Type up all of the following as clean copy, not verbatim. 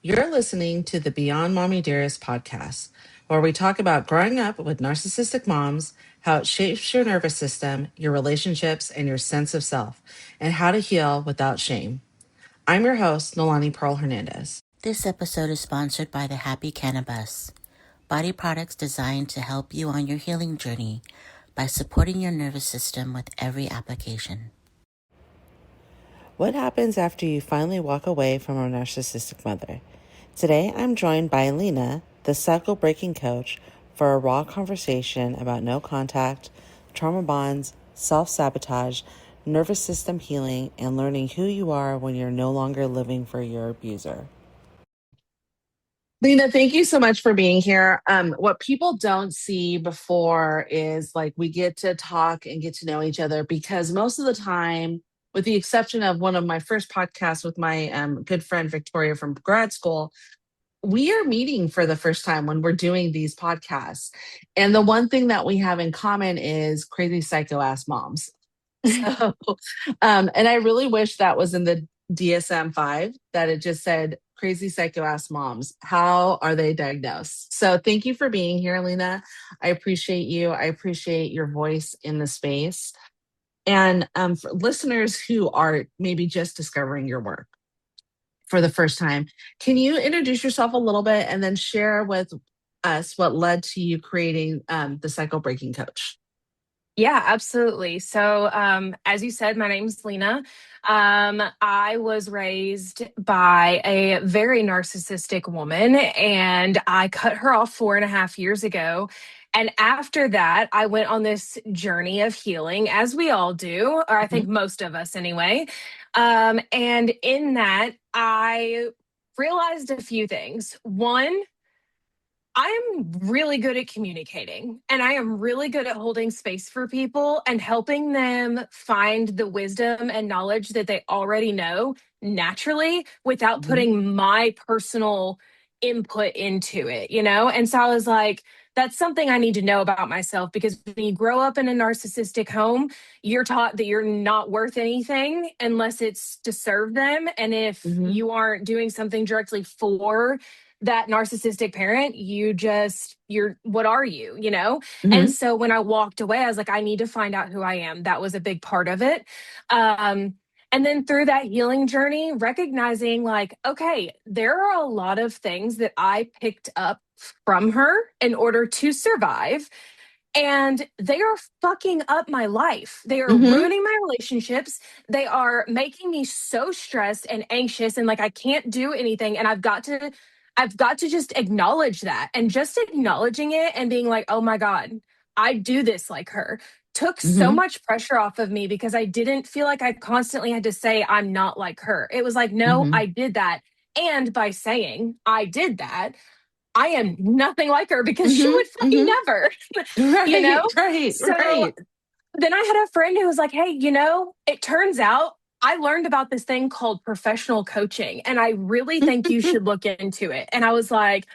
You're listening to the Beyond Mommy Dearest podcast, where we talk about growing up with narcissistic moms, how it shapes your nervous system, your relationships, and your sense of self, and how to heal without shame. I'm your host, Nolani Pearl Hernandez. This episode is sponsored by the Happy Cannabis, body products designed to help you on your healing journey by supporting your nervous system with every application. What happens after you finally walk away from a narcissistic mother? Today, I'm joined by Leighna, the cycle breaking coach, for a raw conversation about no contact, trauma bonds, self-sabotage, nervous system healing, and learning who you are when you're no longer living for your abuser. Leighna, thank you so much for being here. What people don't see before is like we get to talk and get to know each other because most of the time, with the exception of one of my first podcasts with my good friend Victoria from grad school, we are meeting for the first time when we're doing these podcasts. And the one thing that we have in common is crazy psycho ass moms. So, and I really wish that was in the DSM-5, that it just said crazy psycho ass moms. How are they diagnosed? So thank you for being here, Leighna. I appreciate you. I appreciate your voice in the space. And for listeners who are maybe just discovering your work for the first time, can you introduce yourself a little bit and then share with us what led to you creating the Cycle Breaking Coach? Yeah, absolutely. So, as you said, my name's Leighna. I was raised by a very narcissistic woman, and I cut her off 4.5 years ago. And after that, I went on this journey of healing, as we all do, or I think most of us anyway. And in that, I realized a few things. One, I am really good at communicating, and I am really good at holding space for people and helping them find the wisdom and knowledge that they already know naturally without putting my personal input into it, you know? And so I was like, that's something I need to know about myself, because when you grow up in a narcissistic home, you're taught that you're not worth anything unless it's to serve them. And if you aren't doing something directly for that narcissistic parent, you're what are you, you know? And so when I walked away, I was like, I need to find out who I am. That was a big part of it. And then through that healing journey, recognizing like, okay, there are a lot of things that I picked up from her in order to survive. And they are fucking up my life. They are ruining my relationships. They are making me so stressed and anxious and like I can't do anything. And I've got to just acknowledge that, and just acknowledging it and being like, oh my God, I do this like her, took so much pressure off of me, because I didn't feel like I constantly had to say I'm not like her. It was like, no, I did that. And by saying I did that, I am nothing like her, because she would fucking never, you know? So then I had a friend who was like, hey, you know, it turns out I learned about this thing called professional coaching, and I really think you should look into it. And I was like,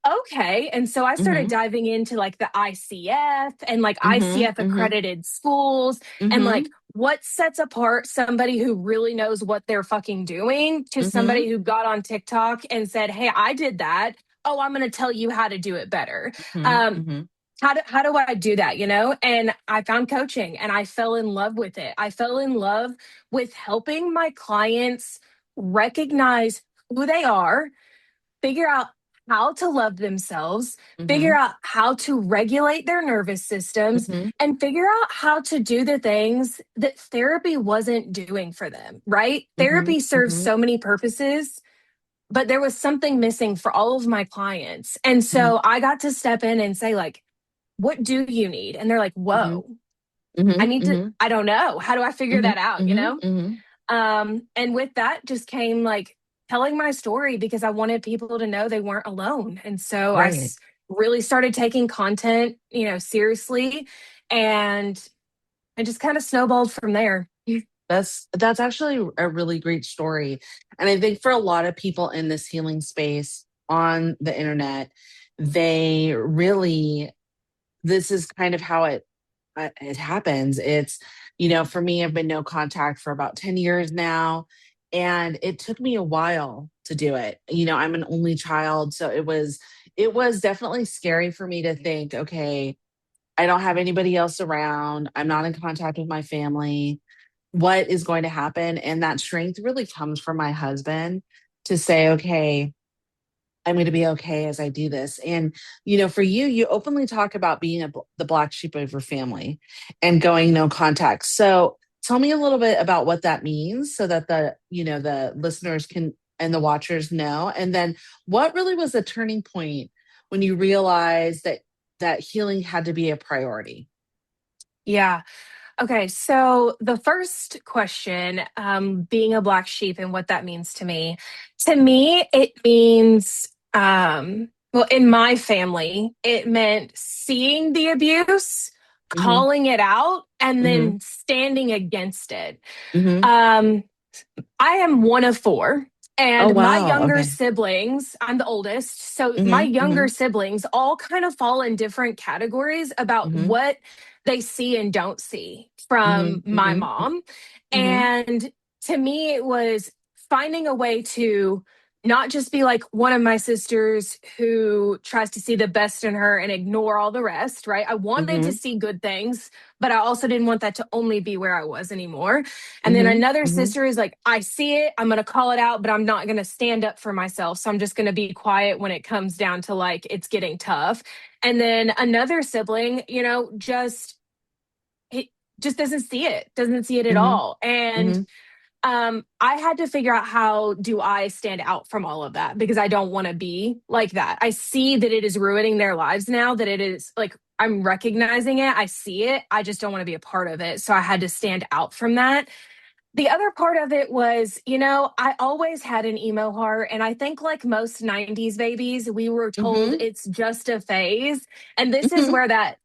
okay. And so I started diving into like the ICF and like ICF accredited schools and like what sets apart somebody who really knows what they're fucking doing to somebody who got on TikTok and said, hey, I did that. Oh, I'm going to tell you how to do it better. How do I do that, you know? And I found coaching and I fell in love with it. I fell in love with helping my clients recognize who they are, figure out how to love themselves, figure out how to regulate their nervous systems, and figure out how to do the things that therapy wasn't doing for them, right? Therapy serves so many purposes, but there was something missing for all of my clients. And so I got to step in and say, like, what do you need? And they're like, whoa, I don't know. How do I figure that out? You know? And with that just came like telling my story, because I wanted people to know they weren't alone. And so I really started taking content, you know, seriously, and it just kind of snowballed from there. That's actually a really great story. And I think for a lot of people in this healing space on the internet, they really, this is kind of how it happens. It's, you know, for me, I've been no contact for about 10 years now. And it took me a while to do it. I'm an only child, so it was definitely scary for me to think, okay, I don't have anybody else around. I'm not in contact with my family. What is going to happen? And that strength really comes from my husband to say, okay, I'm going to be okay as I do this. And, for you, you openly talk about being the black sheep of your family and going no contact. So tell me a little bit about what that means so that the listeners can and the watchers know. And then what really was the turning point when you realized that healing had to be a priority? Yeah. Okay, so the first question, being a black sheep and what that means to me, it means, well, in my family, it meant seeing the abuse, Hmm. calling it out, and Hmm. then standing against it. Hmm. Um, I am one of four. Oh, And my wow. younger Okay. siblings, I'm the oldest. So my Hmm. younger Hmm. siblings all kind of fall in different categories about Hmm. what they see and don't see Hmm. from my Hmm. mom. Hmm. And to me, it was finding a way to not just be like one of my sisters who tries to see the best in her and ignore all the rest, right? I wanted to Hmm. see good things, but I also didn't want that to only be where I was anymore. And then Hmm. another Hmm. sister is like, I see it, I'm going to call it out, but I'm not going to stand up for myself. So I'm just going to be quiet when it comes down to like it's getting tough. And then another sibling, it just doesn't see it at Hmm. all. And Hmm. I had to figure out how do I stand out from all of that because I don't want to be like that. I see that it is ruining their lives now, that it is like I'm recognizing it. I see it. I just don't want to be a part of it. So I had to stand out from that. The other part of it was, I always had an emo heart. And I think, like most 90s babies, we were told Hmm. it's just a phase. And this is Hmm. where that,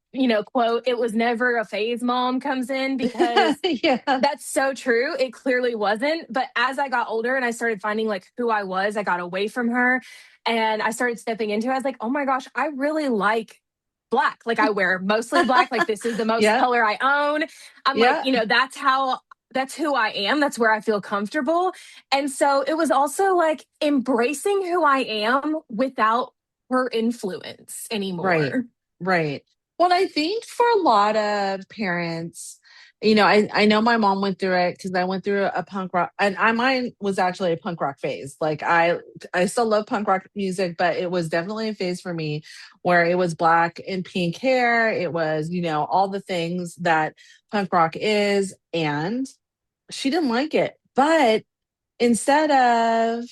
quote, it was never a phase mom comes in because Yeah. that's so true. It clearly wasn't. But as I got older and I started finding like who I was, I got away from her and I started stepping into it. I was like, oh my gosh, I really like black. Like I wear mostly black. Like this is the most Yeah. color I own. I'm like, Yeah. that's who I am. That's where I feel comfortable. And so it was also like embracing who I am without her influence Right. anymore. Right. Well, I think for a lot of parents, I know my mom went through it because I went through a punk rock, and mine was actually a punk rock phase. Like I still love punk rock music, but it was definitely a phase for me where it was black and pink hair. It was, all the things that punk rock is, and she didn't like it. But instead of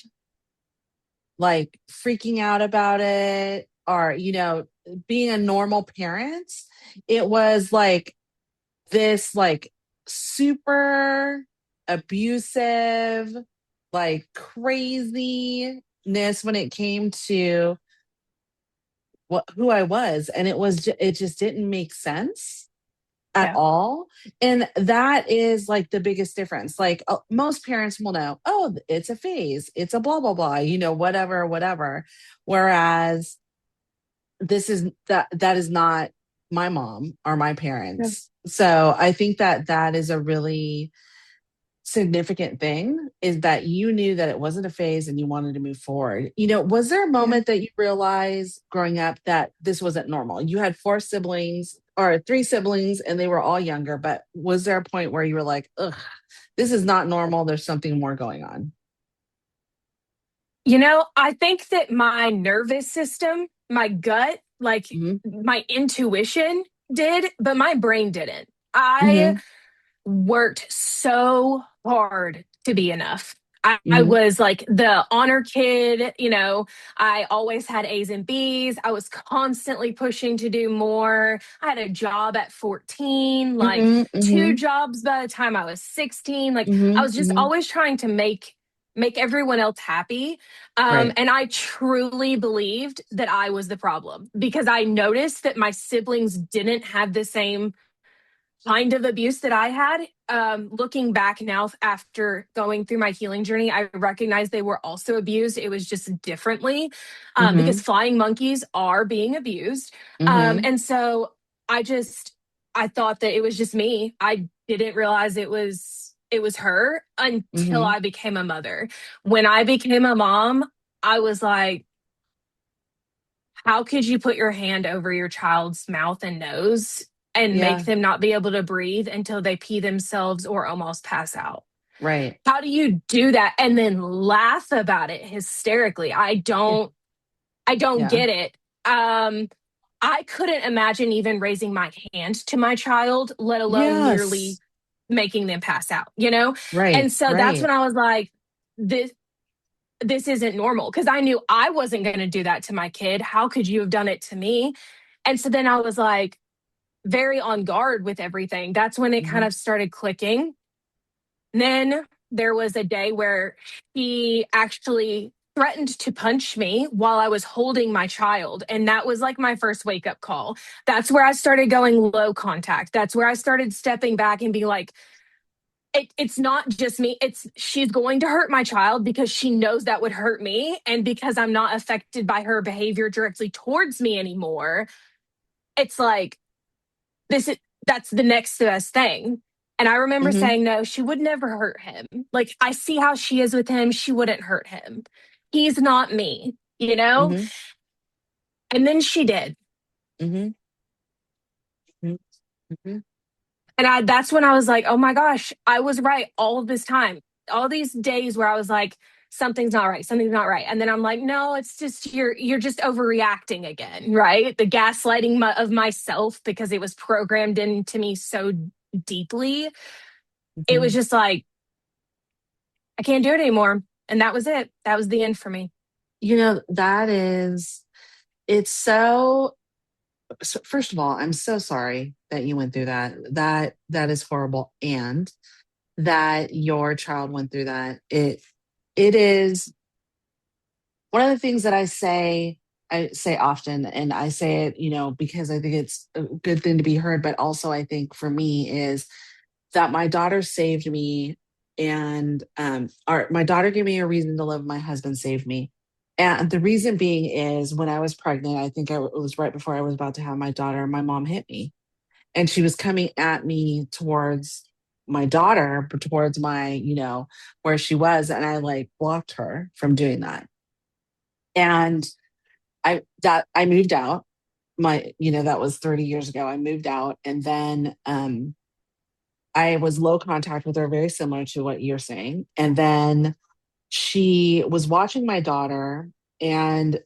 like freaking out about it or being a normal parent, it was like this like super abusive, like craziness when it came to who I was, and it just didn't make sense at Yeah. all. And that is like the biggest difference. Like most parents will know, oh, it's a phase, it's a blah blah blah, whatever whatever. Whereas that is not my mom or my Yeah. parents. So I think that is a really significant thing, is that you knew that it wasn't a phase and you wanted to move forward. Was there a Yeah. moment that you realized growing up that this wasn't normal? You had four siblings or three siblings and they were all younger, but was there a point where you were like, ugh, this is not normal, there's something more going on? I think that my nervous system, my gut, like Hmm. my intuition did, but my brain didn't. I Hmm. worked so hard to be enough. I Hmm. was like the honor kid, I always had A's and B's. I was constantly pushing to do more. I had a job at 14, like Hmm. two Hmm. jobs by the time I was 16. Like I Hmm. was just Hmm. always trying to make everyone else happy. Right. And I truly believed that I was the problem because I noticed that my siblings didn't have the same kind of abuse that I had. Looking back now after going through my healing journey, I recognize they were also abused. It was just differently because Hmm. flying monkeys are being abused. Hmm. And so I thought that it was just me. I didn't realize it was. it was her until Hmm. I became a mother. When I became a mom, I was like, how could you put your hand over your child's mouth and nose and make Yeah. them not be able to breathe until they pee themselves or almost pass out? Right. How do you do that and then laugh about it hysterically? Yeah. I don't Yeah. get it. I couldn't imagine even raising my hand to my child, let alone literally Yes. making them pass out, you know? And Right. so that's when Right. I was like, this isn't normal because I knew I wasn't going to do that to my kid. How could you have done it to me? And so then I was like very on guard with everything. That's when it kind Hmm. of started clicking. Then there was a day where he actually threatened to punch me while I was holding my child. And that was like my first wake up call. That's where I started going low contact. That's where I started stepping back and being like, it's not just me. It's she's going to hurt my child because she knows that would hurt me. And because I'm not affected by her behavior directly towards me anymore, it's like, this is that's the next best thing. And I remember Hmm. saying, no, she would never hurt him. Like, I see how she is with him. She wouldn't hurt him. He's not me, you know? Hmm. And then she did. Hmm. Hmm. And that's when I was like, oh my gosh, I was right all of this time. All these days where I was like, something's not right, something's not right. And then I'm like, no, it's just you're just overreacting again, right? The gaslighting of myself because it was programmed into me so deeply. It was Hmm. just like, I can't do it anymore. And that was it. That was the end for me. That is, so first of all, I'm so sorry that you went through that. That is horrible. And that your child went through that. It is one of the things that I say often, and I say it, because I think it's a good thing to be heard, but also I think for me is that my daughter saved me, and my daughter gave me a reason to live. My husband saved me. And the reason being is when I was pregnant, I think it was right before I was about to have my daughter, my mom hit me, and she was coming at me towards my daughter, but towards where she was. And I like blocked her from doing that. And I moved out. That was 30 years ago. I moved out, and then I was low contact with her, very similar to what you're saying. And then she was watching my daughter, and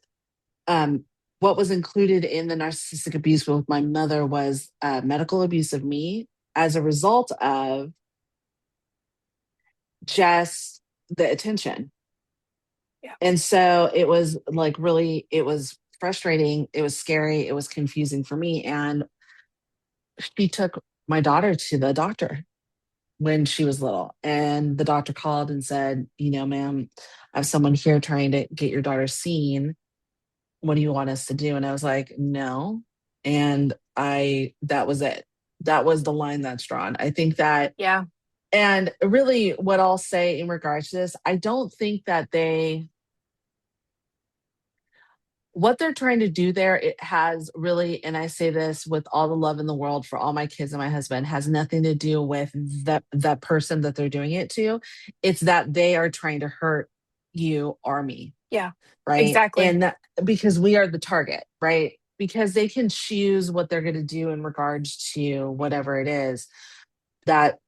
um, what was included in the narcissistic abuse with my mother was medical abuse of me as a result of just the attention. Yeah. And so it was like really, it was frustrating. It was scary. It was confusing for me. And she took my daughter to the doctor when she was little. And the doctor called and said, ma'am, I have someone here trying to get your daughter seen. What do you want us to do? And I was like, no. And that was it. That was the line that's drawn. I think that, Yeah. and really what I'll say in regards to this, I don't think that what they're trying to do there, it has really, and I say this with all the love in the world for all my kids and my husband, has nothing to do with that person that they're doing it to. It's that they are trying to hurt you or me, Yeah. right? Exactly. And because we are the target, right? Because they can choose what they're going to do in regards to whatever it is that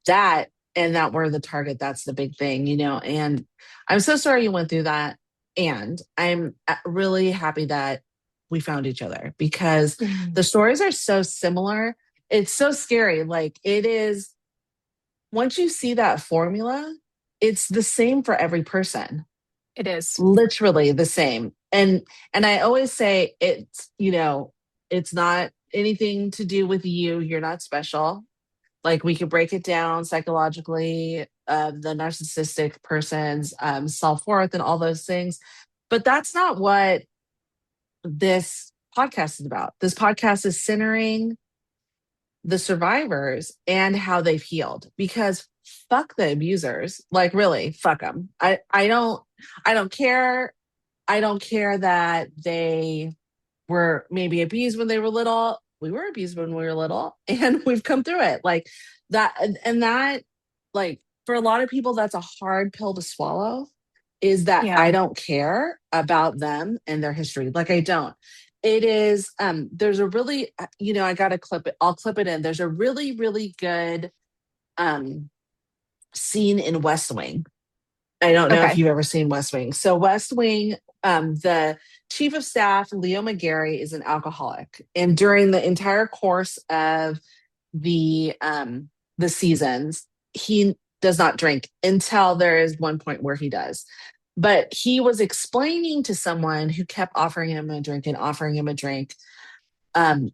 and that we're the target. That's the big thing, and I'm so sorry you went through that. And I'm really happy that we found each other because Mhm. the stories are so similar. It's so scary. Like it is, once you see that formula, it's the same for every person, It is. literally the same. And I always say it's not anything to do with you. You're not special. Like we could break it down psychologically, the narcissistic person's self-worth and all those things, but that's not what this podcast is about. This podcast is centering the survivors and how they've healed, because fuck the abusers. Like really, fuck them. I don't care. I don't care that they were maybe abused when they were little. We were abused when we were little and we've come through it. Like that, and that, like for a lot of people, that's a hard pill to swallow, is that I Yeah. don't care about them and their history. Like I don't. It is, there's a really, I got to clip it. I'll clip it in. There's a really, really good um, scene in West Wing. I don't know if Okay. you've ever seen West Wing. So West Wing, the chief of staff, Leo McGarry, is an alcoholic. And during the entire course of the seasons, he does not drink until there is one point where he does. But he was explaining to someone who kept offering him a drink and offering him a drink, um,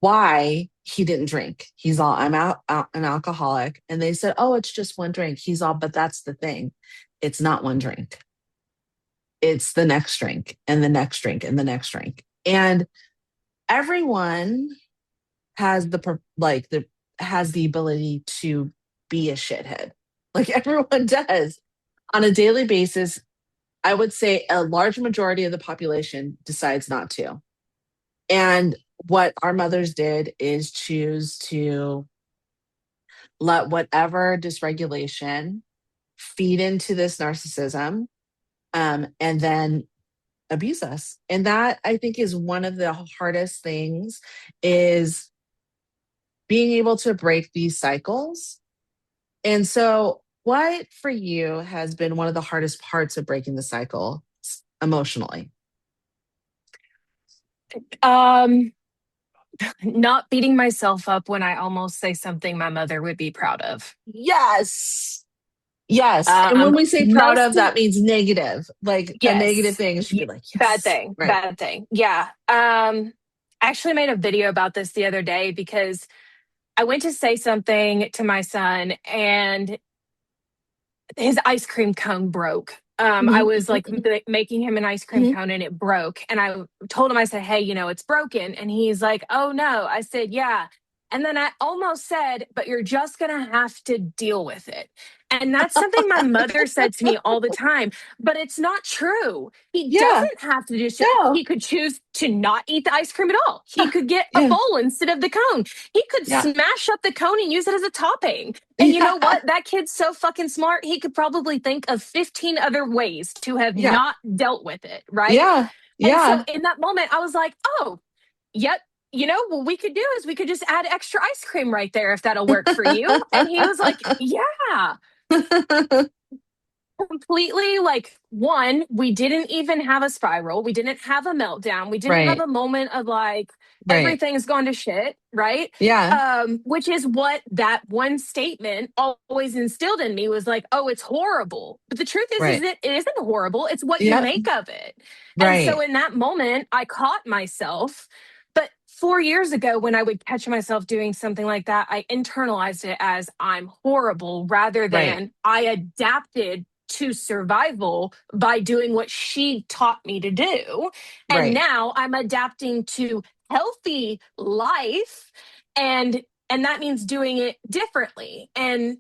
why he didn't drink. He's all, I'm an alcoholic. And they said, oh, it's just one drink. He's all, but that's the thing. It's not one drink. It's the next drink and the next drink and the next drink. And everyone has has the ability to be a shithead. Like everyone does on a daily basis. I would say a large majority of the population decides not to. And what our mothers did is choose to let whatever dysregulation feed into this narcissism, and then abuse us. And that, I think, is one of the hardest things, is being able to break these cycles. And so what for you has been one of the hardest parts of breaking the cycle emotionally? Um, Not beating myself up when I almost say something my mother would be proud of. Yes. Yes. And when we say proud of, Most of, that means negative, like a negative yes, thing. It should be like, bad yes. thing, Right. bad thing. Yeah. I actually made a video about this the other day because I went to say something to my son and his ice cream cone broke. I was like making him an ice cream Mhm. cone and it broke. And I told him, I said, hey, it's broken. And he's like, oh no. I said, yeah. And then I almost said, but you're just going to have to deal with it. And that's something my mother said to me all the time, but it's not true. He Yeah. doesn't have to just, No. he could choose to not eat the ice cream at all. He could get a Yeah. bowl instead of the cone. He could Yeah. smash up the cone and use it as a topping. And you know Yeah. what? That kid's so fucking smart. He could probably think of 15 other ways to have Yeah. not dealt with it. Right. Yeah. And so Yeah. in that moment, I was like, oh, yep. What we could do is we could just add extra ice cream right there if that'll work for you. And he was like, yeah, completely. Like, one, we didn't even have a spiral. We didn't have a meltdown. We didn't have Right. a moment of like, Right. everything's gone to shit. Right. Yeah. Which is what that one statement always instilled in me was like, oh, it's horrible. But the truth is Right. that it isn't horrible. It's what you Yep. make of it. And so Right. in that moment, I caught myself. But 4 years ago, when I would catch myself doing something like that, I internalized it as I'm horrible rather Right. than I adapted to survival by doing what she taught me to do. And Right. now I'm adapting to healthy life and that means doing it differently. And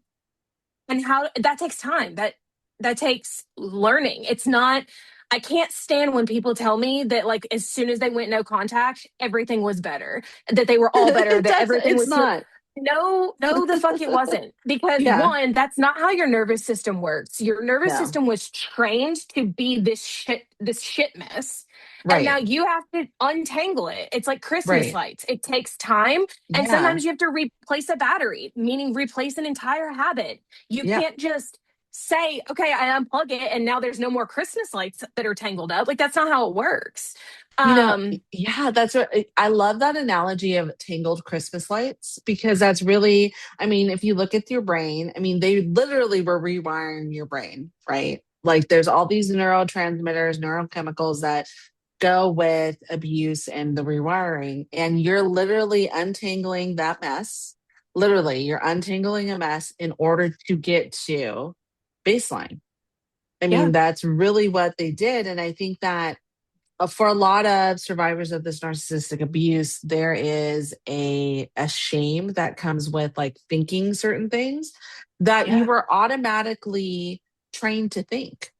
how that takes time. That takes learning. It's not I can't stand when people tell me that like as soon as they went no contact, everything was better, that they were all better, It that does. everything It's was healed. not. No, no, the fuck it wasn't. Because Yeah. one, that's not how your nervous system works. Your nervous No. system was trained to be this shit mess. And now Right. you have to untangle it. It's like Christmas Right. lights. It takes time. And Yeah. sometimes you have to replace a battery, meaning replace an entire habit. You Yep. can't just say, okay, I unplug it and now there's no more Christmas lights that are tangled up. Like that's not how it works. Um, Yeah, that's what I love, that analogy of tangled Christmas lights, because that's really, I mean, if you look at your brain, I mean, they literally were rewiring your brain, right? Like there's all these neurotransmitters, neurochemicals that go with abuse and the rewiring, and you're literally untangling that mess. Literally, you're untangling a mess in order to get to baseline. I yeah, mean, that's really what they did. And I think that for a lot of survivors of this narcissistic abuse, there is a shame that comes with like thinking certain things that you yeah, were automatically trained to think.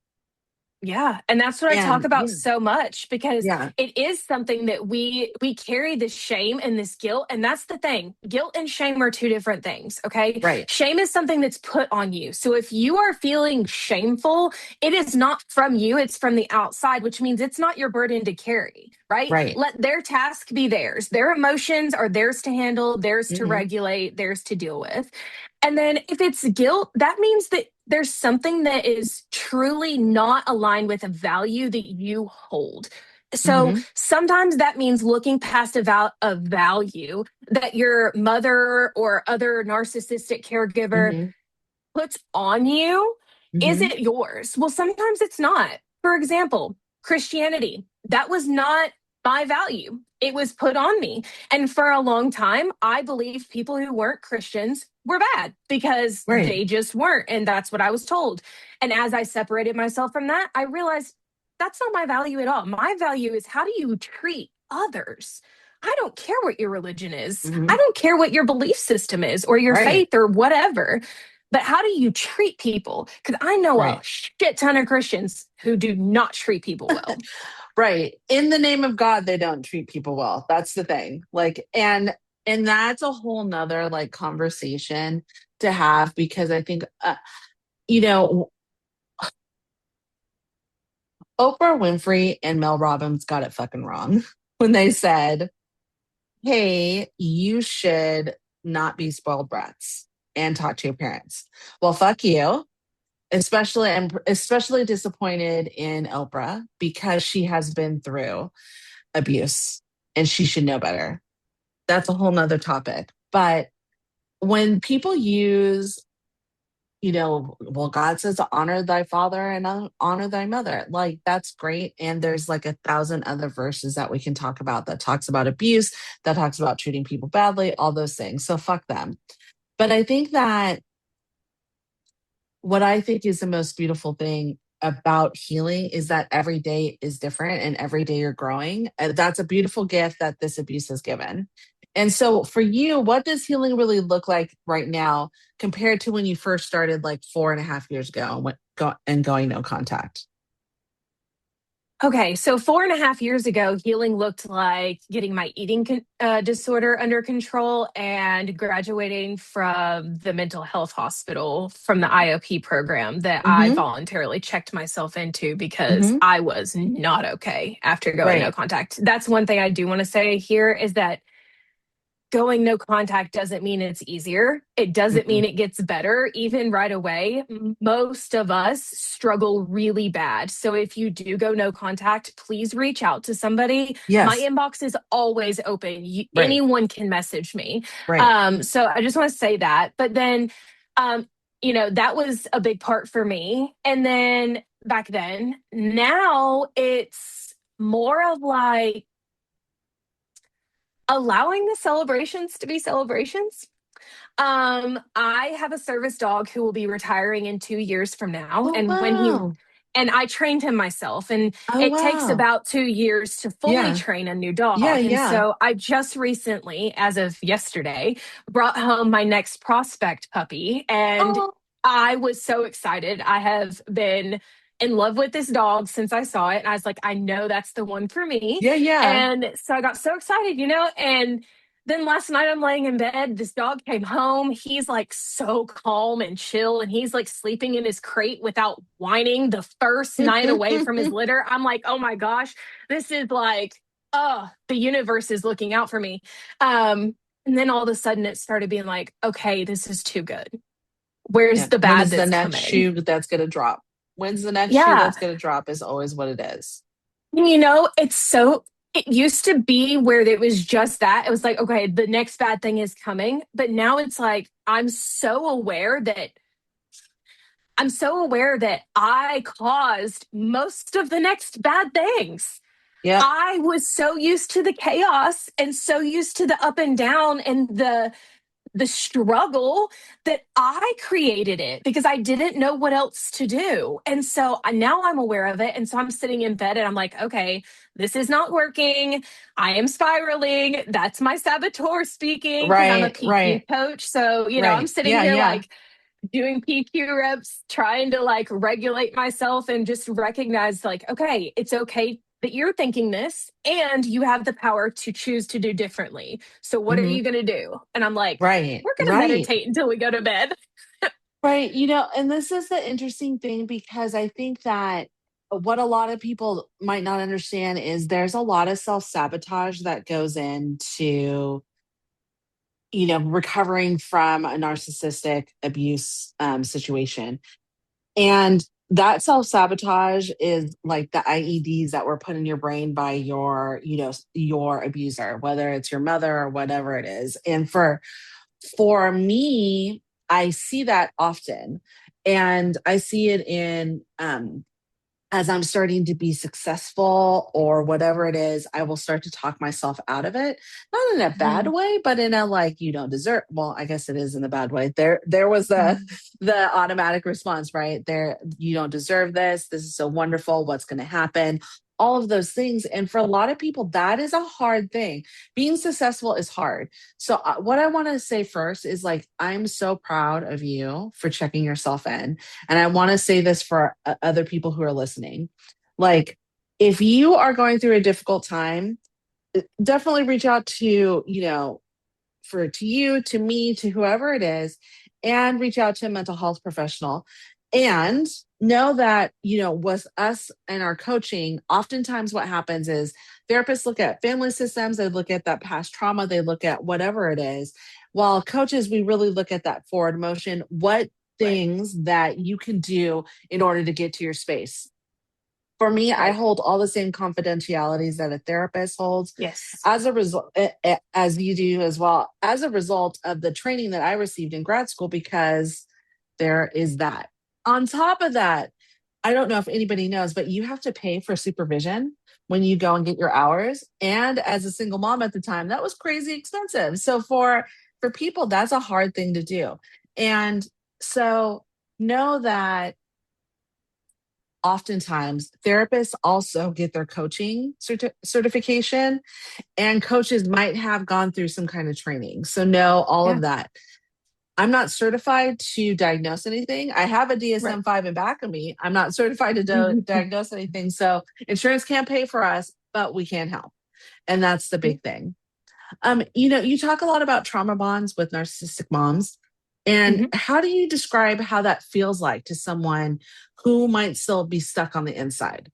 Yeah, and that's what I talk And about so much because yeah, it is something that we carry this shame and this guilt, and that's the thing. Guilt and shame are two different things, okay? right, Shame is something that's put on you. So if you are feeling shameful, it is not from you, it's from the outside, which means it's not your burden to carry, right? right. Let their task be theirs. Their emotions are theirs to handle, theirs to Hmm. regulate, theirs to deal with. And then if it's guilt, that means that there's something that is truly not aligned with a value that you hold. So Hmm. sometimes that means looking past a value that your mother or other narcissistic caregiver Hmm. puts on you. Is Hmm. it yours? Well, sometimes it's not. For example, Christianity, that was not my value. It was put on me. And for a long time, I believed people who weren't Christians were bad because Right. they just weren't. And that's what I was told. And as I separated myself from that, I realized that's not my value at all. My value is how do you treat others? I don't care what your religion is. I Hmm. don't care what your belief system is or your Right. faith or whatever. But how do you treat people? Because I know a Right. shit ton of Christians who do not treat people well. Right. In the name of God, they don't treat people well. That's the thing. Like, and that's a whole nother like conversation to have because I think, you know, Oprah Winfrey and Mel Robbins got it fucking wrong when they said, hey, you should not be spoiled brats and talk to your parents. Well, fuck you. Especially disappointed in Oprah because she has been through abuse and she should know better. That's a whole nother topic. But when people use, well, God says honor thy father and honor thy mother. Like that's great. And there's like 1,000 other verses that we can talk about that talks about abuse, that talks about treating people badly, all those things. So fuck them. But I think that what I think is the most beautiful thing about healing is that every day is different and every day you're growing. And that's a beautiful gift that this abuse has given. And so for you, what does healing really look like right now compared to when you first started like 4.5 years ago and going no contact? Okay, so 4.5 years ago, healing looked like getting my disorder under control and graduating from the mental health hospital from the IOP program that I Mm-hmm. voluntarily checked myself into because Mm-hmm. I was not okay after going no Right. contact. That's one thing I do want to say here is that going no contact doesn't mean it's easier. It doesn't Mm-mm. mean it gets better even right away. Most of us struggle really bad. So if you do go no contact, please reach out to somebody. My Yes. inbox is always open. Right. Anyone can message me. Right. So I just want to say that. But then, um, that was a big part for me. And then back then, now it's more of like, allowing the celebrations to be celebrations. I have a service dog who will be retiring in 2 years from now. Oh wow. And I trained him myself, and Oh it takes wow. about 2 years to fully Yeah. train a new Yeah. dog. And Yeah. so I just recently, as of yesterday, brought home my next prospect puppy. And Oh. I was so excited. I have been in love with this dog since I saw it. And I was like, I know that's the one for me. Yeah. Yeah. And so I got so excited, and then last night I'm laying in bed. This dog came home. He's like so calm and chill, and he's like sleeping in his crate without whining the first night away from his litter. I'm like, oh my gosh, this is like, oh, the universe is looking out for me. And then all of a sudden it started being like, okay, this is too good. Where's Yeah. the When bad is the that's next coming? shoe that's going to drop? When's the next shoe Yeah. that's going to drop is always what it is. It used to be where it was just that. It was like, okay, the next bad thing is coming. But now it's like, I'm so aware that I caused most of the next bad things. Yep. I was so used to the chaos and so used to the up and down and the struggle that I created it because I didn't know what else to do. And so now I'm aware of it. And so I'm sitting in bed and I'm like, okay, this is not working. I am spiraling. That's my saboteur speaking because I'm a Right. PQ Right. coach. So, I'm Right. sitting Yeah. here Yeah. like, doing PQ reps, trying to like regulate myself and just recognize like, okay, it's okay that you're thinking this and you have the power to choose to do differently. So what are Hmm. you going to do? And I'm like, Right, we're going to right, meditate until we go to bed. right. And this is the interesting thing because I think that what a lot of people might not understand is there's a lot of self sabotage that goes into recovering from a narcissistic abuse situation. And that self sabotage is like the IEDs that were put in your brain by your abuser, whether it's your mother or whatever it is. And for me, I see that often, and I see it in as I'm starting to be successful or whatever it is, I will start to talk myself out of it. Not in a bad Mhm. way, but in a like, you don't deserve. Well, I guess it is in a bad way. There was Mhm. the automatic response, right? There, you don't deserve this. This is so wonderful. What's going to happen? All of those things. And for a lot of people, that is a hard thing. Being successful is hard. So, what I want to say first is like, I'm so proud of you for checking yourself in. And I want to say this for other people who are listening. Like, if you are going through a difficult time, definitely reach out to, to you, to me, to whoever it is, and reach out to a mental health professional. And know that, with us and our coaching, oftentimes what happens is therapists look at family systems, they look at that past trauma, they look at whatever it is. While coaches, we really look at that forward motion. What Right. things that you can do in order to get to your space? For me, I Right. hold all the same confidentialities that a therapist holds. Yes. As a result, as you do as well, as a result of the training that I received in grad school, because there is that. On top of that, I don't know if anybody knows, but you have to pay for supervision when you go and get your hours. And as a single mom at the time, that was crazy expensive. So for people, that's a hard thing to do. And so know that oftentimes therapists also get their coaching certification, and coaches might have gone through some kind of training, so know all Yeah. of that. I'm not certified to diagnose anything. I have a Right. DSM-5 in back of me. I'm not certified to diagnose anything, so insurance can't pay for us, but we can help, and that's the big thing. You talk a lot about trauma bonds with narcissistic moms. And Mhm. how do you describe how that feels like to someone who might still be stuck on the inside?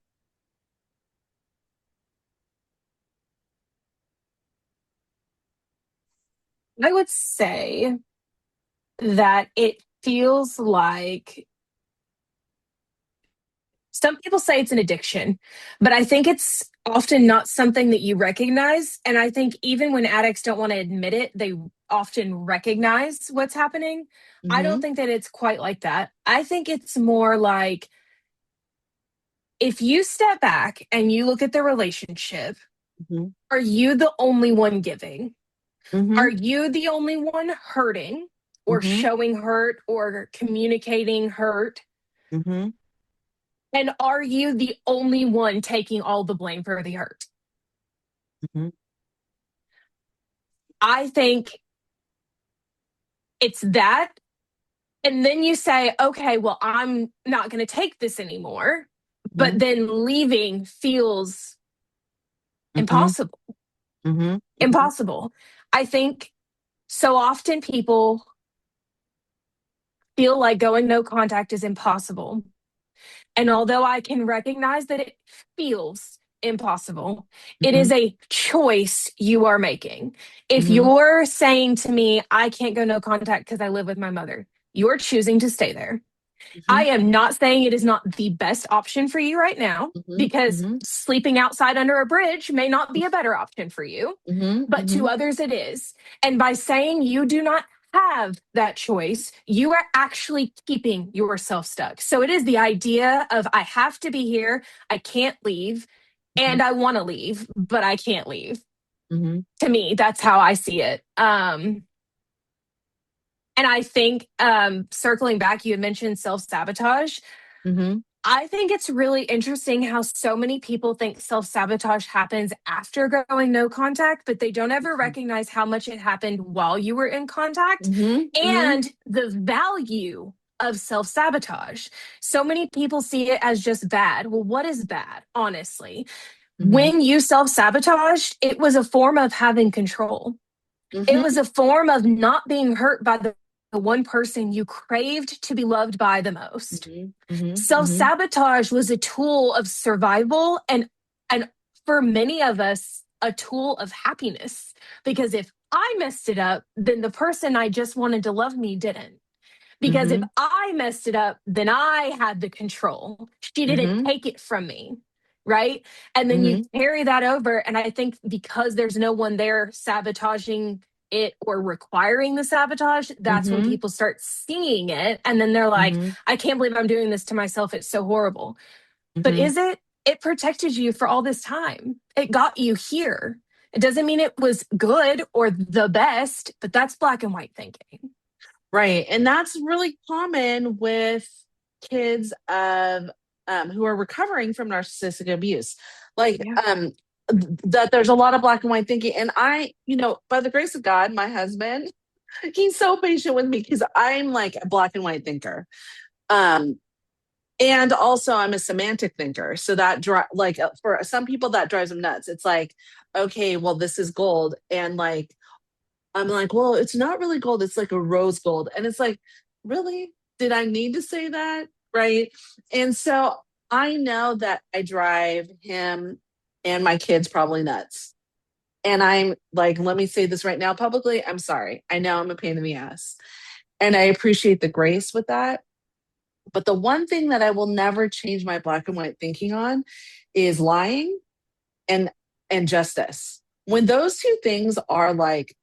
I would say that it feels like some people say it's an addiction, but I think it's often not something that you recognize. And I think even when addicts don't want to admit it, they often recognize what's happening. I don't Hmm. think that it's quite like that. I think it's more like if you step back and you look at the relationship, Hmm. are you the only one giving? Are Hmm. you the only one hurting or Hmm. showing hurt or communicating hurt? Hmm. And are you the only one taking all the blame for the hurt? Hmm. I think it's that. And then you say, okay, well, I'm not going to take this anymore. But Hmm. then leaving feels Hmm. impossible. Hmm. Hmm. Impossible. I think so often people feel like going no contact is impossible. And although I can recognize that it feels impossible, it Hmm. is a choice you are making. If Hmm. you're saying to me, I can't go no contact because I live with my mother, you're choosing to stay there. I Hmm. am not saying it is not the best option for you right now Hmm. because Hmm. sleeping outside under a bridge may not be a better option for you, Hmm. but to Hmm. others it is. And by saying you do not have that choice, you are actually keeping yourself stuck. So it is the idea of I have to be here, I can't leave, and I want to leave, but I can't leave. Hmm. To me, that's how I see it. And I think circling back, you had mentioned self sabotage. Hmm. I think it's really interesting how so many people think self sabotage happens after going no contact, but they don't ever recognize how much it happened while you were in contact Hmm. Hmm. and the value of self-sabotage. So many people see it as just bad. Well, what is bad, honestly? Mm-hmm. When you self-sabotaged, it was a form of having control. It Mm-hmm. was a form of not being hurt by the one person you craved to be loved by the most. Mm-hmm. Mm-hmm. Self Mm-hmm. sabotage was a tool of survival and for many of us a tool of happiness, because if I messed it up, then the person I just wanted to love me didn't. Because if Mm-hmm. I messed it up, then I had the control. She didn't Mm-hmm. take it from me. Right. And then you Mm-hmm. carry that over. And I think because there's no one there sabotaging it or requiring the sabotage, that's when Mm-hmm. people start seeing it. And then they're like, Mm-hmm. I can't believe I'm doing this to myself. It's so horrible. But Mm-hmm. is it? It protected you for all this time. It got you here. It doesn't mean it was good or the best, but that's black and white thinking. Right. And that's really common with kids of who are recovering from narcissistic abuse. Like Yeah. that there's a lot of black and white thinking. And I, by the grace of God, my husband, he's so patient with me because I'm like a black and white thinker. Um, and also I'm a semantic thinker. So that for some people that drives them nuts. It's like, okay, well, this is gold. And like I'm like, well, it's not really gold. It's like a rose gold. And it's like, really? Did I need to say that? Right. And so I know that I drive him and my kids probably nuts. And I'm like, let me say this right now publicly. I'm sorry. I know I'm a pain in the ass. And I appreciate the grace with that. But the one thing that I will never change my black and white thinking on is lying and justice. When those two things are like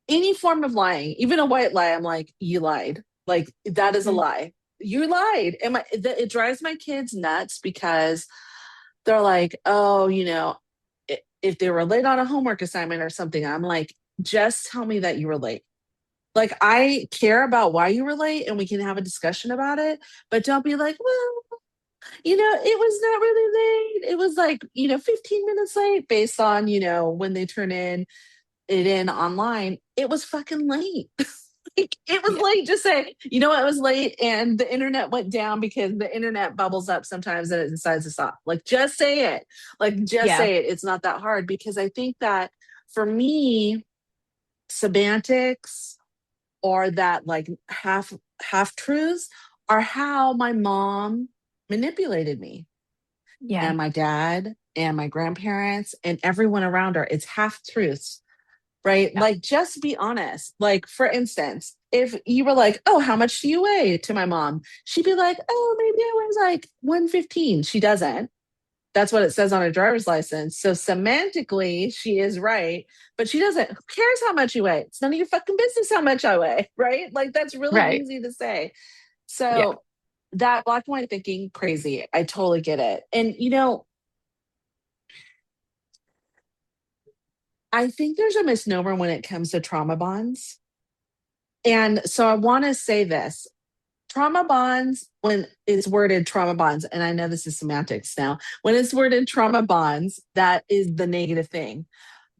any form of lying, even a white lie, I'm like, you lied. Like that is a Mhm. lie. You lied. And it drives my kids nuts because they're like, oh, if they were late on a homework assignment or something, I'm like, just tell me that you were late. Like I care about why you were late and we can have a discussion about it, but don't be like, well, it was not really late. It was like, 15 minutes late based on, when they turn it in online. It was fucking late. Like, it was Yeah. late. Just say, it was late and the internet went down because the internet bubbles up sometimes and it decides to stop. Like, just say it. Like, just Yeah. say it. It's not that hard because I think that for me, semantics or that like half truths are how my mom manipulated me Yeah. and my dad and my grandparents and everyone around her. It's half truths, right? Yeah. Like, just be honest. Like, for instance, if you were like, oh, how much do you weigh to my mom? She'd be like, oh, maybe I was like 115. She doesn't. That's what it says on her driver's license. So semantically, she is right, but she doesn't. Who cares how much you weigh? It's none of your fucking business how much I weigh, right? Like, that's really Right. easy to say. Yeah. So that black and white thinking, crazy. I totally get it. And, I think there's a misnomer when it comes to trauma bonds. And so I want to say this trauma bonds, when it's worded trauma bonds, and I know this is semantics now, when it's worded trauma bonds, that is the negative thing.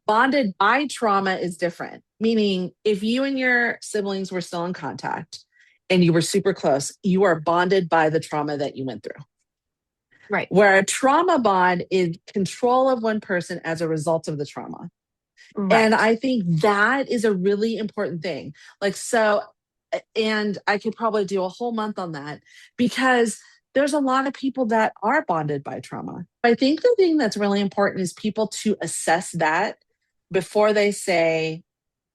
Bonded by trauma is different, meaning if you and your siblings were still in contact and you were super close, you are bonded by the trauma that you went through. Right. Where a trauma bond is control of one person as a result of the trauma. And Right. I think that is a really important thing. Like, so, and I could probably do a whole month on that because there's a lot of people that are bonded by trauma. I think the thing that's really important is people to assess that before they say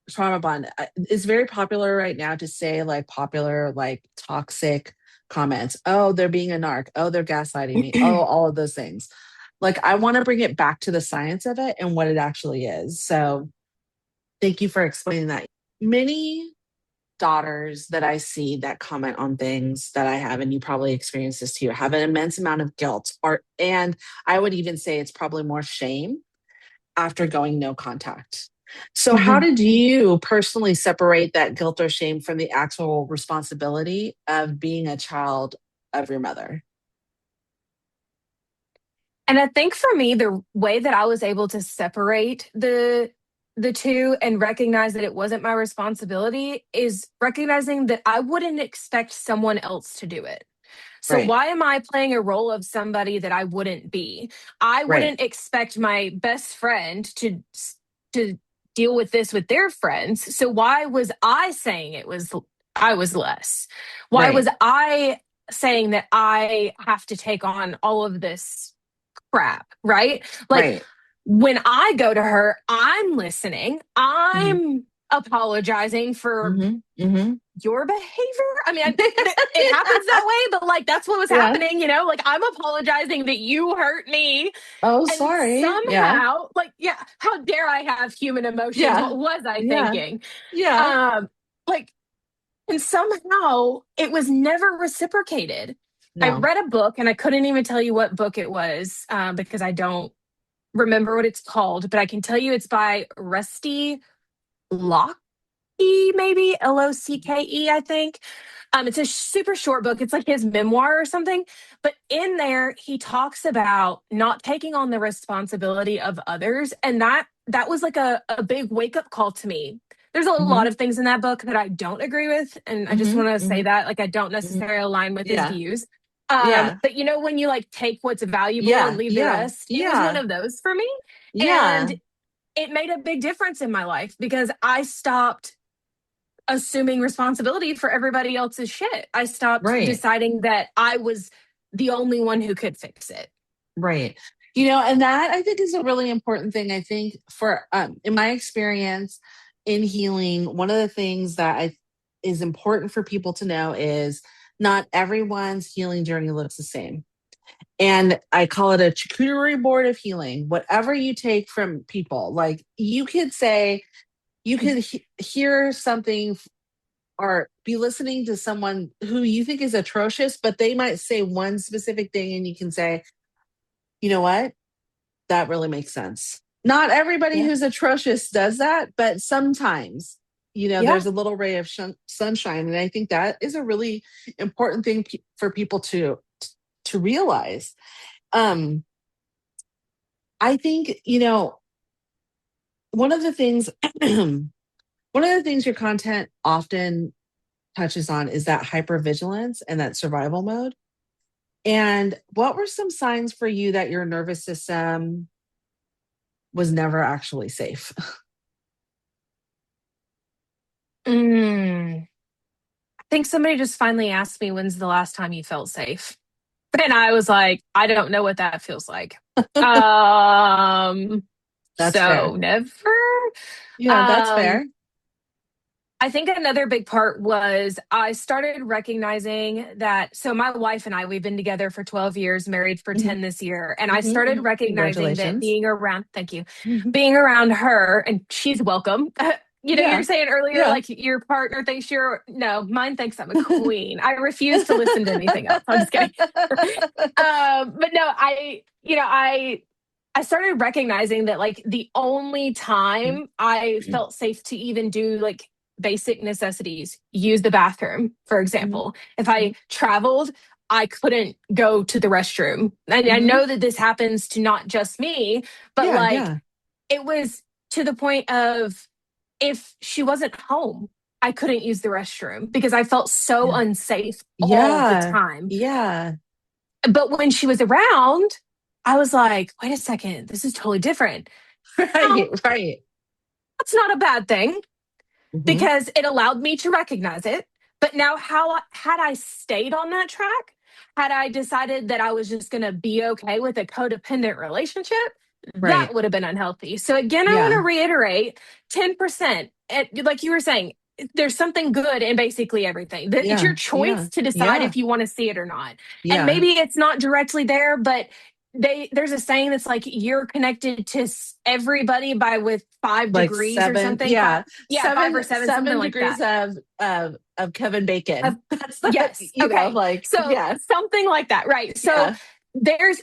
trauma bond. It's very popular right now to say like popular, like toxic comments. Oh, they're being a narc. Oh, they're gaslighting me. Oh, all of those things. Like, I want to bring it back to the science of it and what it actually is. So, thank you for explaining that. Many daughters that I see that comment on things that I have, and you probably experienced this too, have an immense amount of guilt, and I would even say it's probably more shame after going no contact. So, how Mhm. did you personally separate that guilt or shame from the actual responsibility of being a child of your mother? And I think for me, the way that I was able to separate the the two and recognize that it wasn't my responsibility is recognizing that I wouldn't expect someone else to do it. So Right. why am I playing a role of somebody that I wouldn't be? I Right. wouldn't expect my best friend to deal with this with their friends. So why was I saying I was less? Why Right. was I saying that I have to take on all of this crap, right? Like Right. when I go to her, I'm listening. Mhm. I'm apologizing for Mhm. Mhm. your behavior. I mean, it happens that way, but like that's what was Yeah. happening, you know? Like I'm apologizing that you hurt me. Oh, And sorry. Yeah. somehow, like, yeah, how dare I have human emotions? Yeah. What was I Yeah. thinking? Yeah. Um, like, and somehow it was never reciprocated. I No. read a book and I couldn't even tell you what book it was because I don't remember what it's called, but I can tell you it's by Rusty Locke, maybe Locke, I think. It's a super short book. It's like his memoir or something. But in there, he talks about not taking on the responsibility of others, and that was like a big wake up call to me. There's a lot Mhm. of things in that book that I don't agree with, and I just Mhm. want to say Mhm. that like I don't Mhm. necessarily align with his Yeah. views. Yeah. But you know when you like take what's valuable and Yeah. leave the Yeah. rest, it was one Yeah. of those for me, Yeah. and it made a big difference in my life because I stopped assuming responsibility for everybody else's shit. I stopped Right. deciding that I was the only one who could fix it. Right. You know, and that I think is a really important thing. I think for in my experience in healing, one of the things that I is important for people to know is not everyone's healing journey looks the same. And I call it a charcuterie board of healing. Whatever you take from people, like you could say, you could hear something or be listening to someone who you think is atrocious, but they might say one specific thing, and you can say, you know what? That really makes sense. Not everybody Yeah. who's atrocious does that, but sometimes, Yeah. there's a little ray of sunshine. And I think that is a really important thing for people to realize. Um, I think, one of the things, one of the things your content often touches on is that hypervigilance and that survival mode. And what were some signs for you that your nervous system was never actually safe? I think somebody just finally asked me when's the last time you felt safe. And I was like, I don't know what that feels like. Um, That's so fair. never. Yeah, that's Um, fair. I think another big part was I started recognizing that. So, my wife and I, we've been together for 12 years, married for Mhm, 10 this year. And I mhm, started mhm. recognizing that Congratulations. being around, thank you, Mhm. being around her, and she's welcome. You know, you're Yeah, saying earlier, yeah. like your partner thinks no, mine thinks I'm a queen. I refuse to listen to anything else. I'm just kidding. But no, I started recognizing that like the only time I felt safe to even do like basic necessities, use the bathroom, for Mhm, example. If I mhm. traveled, I couldn't go to the restroom. And I Mhm. know that this happens to not just me, but Yeah, like yeah, it was to the point of if she wasn't home, I couldn't use the restroom because I felt so yeah. unsafe all the Yeah, time. yeah. But when she was around, I was like, wait a second, this is totally different. Right, Now, right. that's not a bad thing Mhm. because it allowed me to recognize it. But now, how had I stayed on that track, had I decided that I was just going to be okay with a codependent relationship, that Right. would have been unhealthy. So, again, I want Yeah, to reiterate 10%, like you were saying, there's something good in basically everything. It's yeah, your yeah, choice to decide yeah, if you want to see it or not. And yeah. maybe it's not directly there, but there's a saying that's like you're connected to everybody by with five Like degrees or seven, something. yeah. Yeah, five or Seven, seven, something seven like degrees that. of Kevin Of Bacon. That's the, yes, okay. like, So yeah, something like that, right? So yeah, there's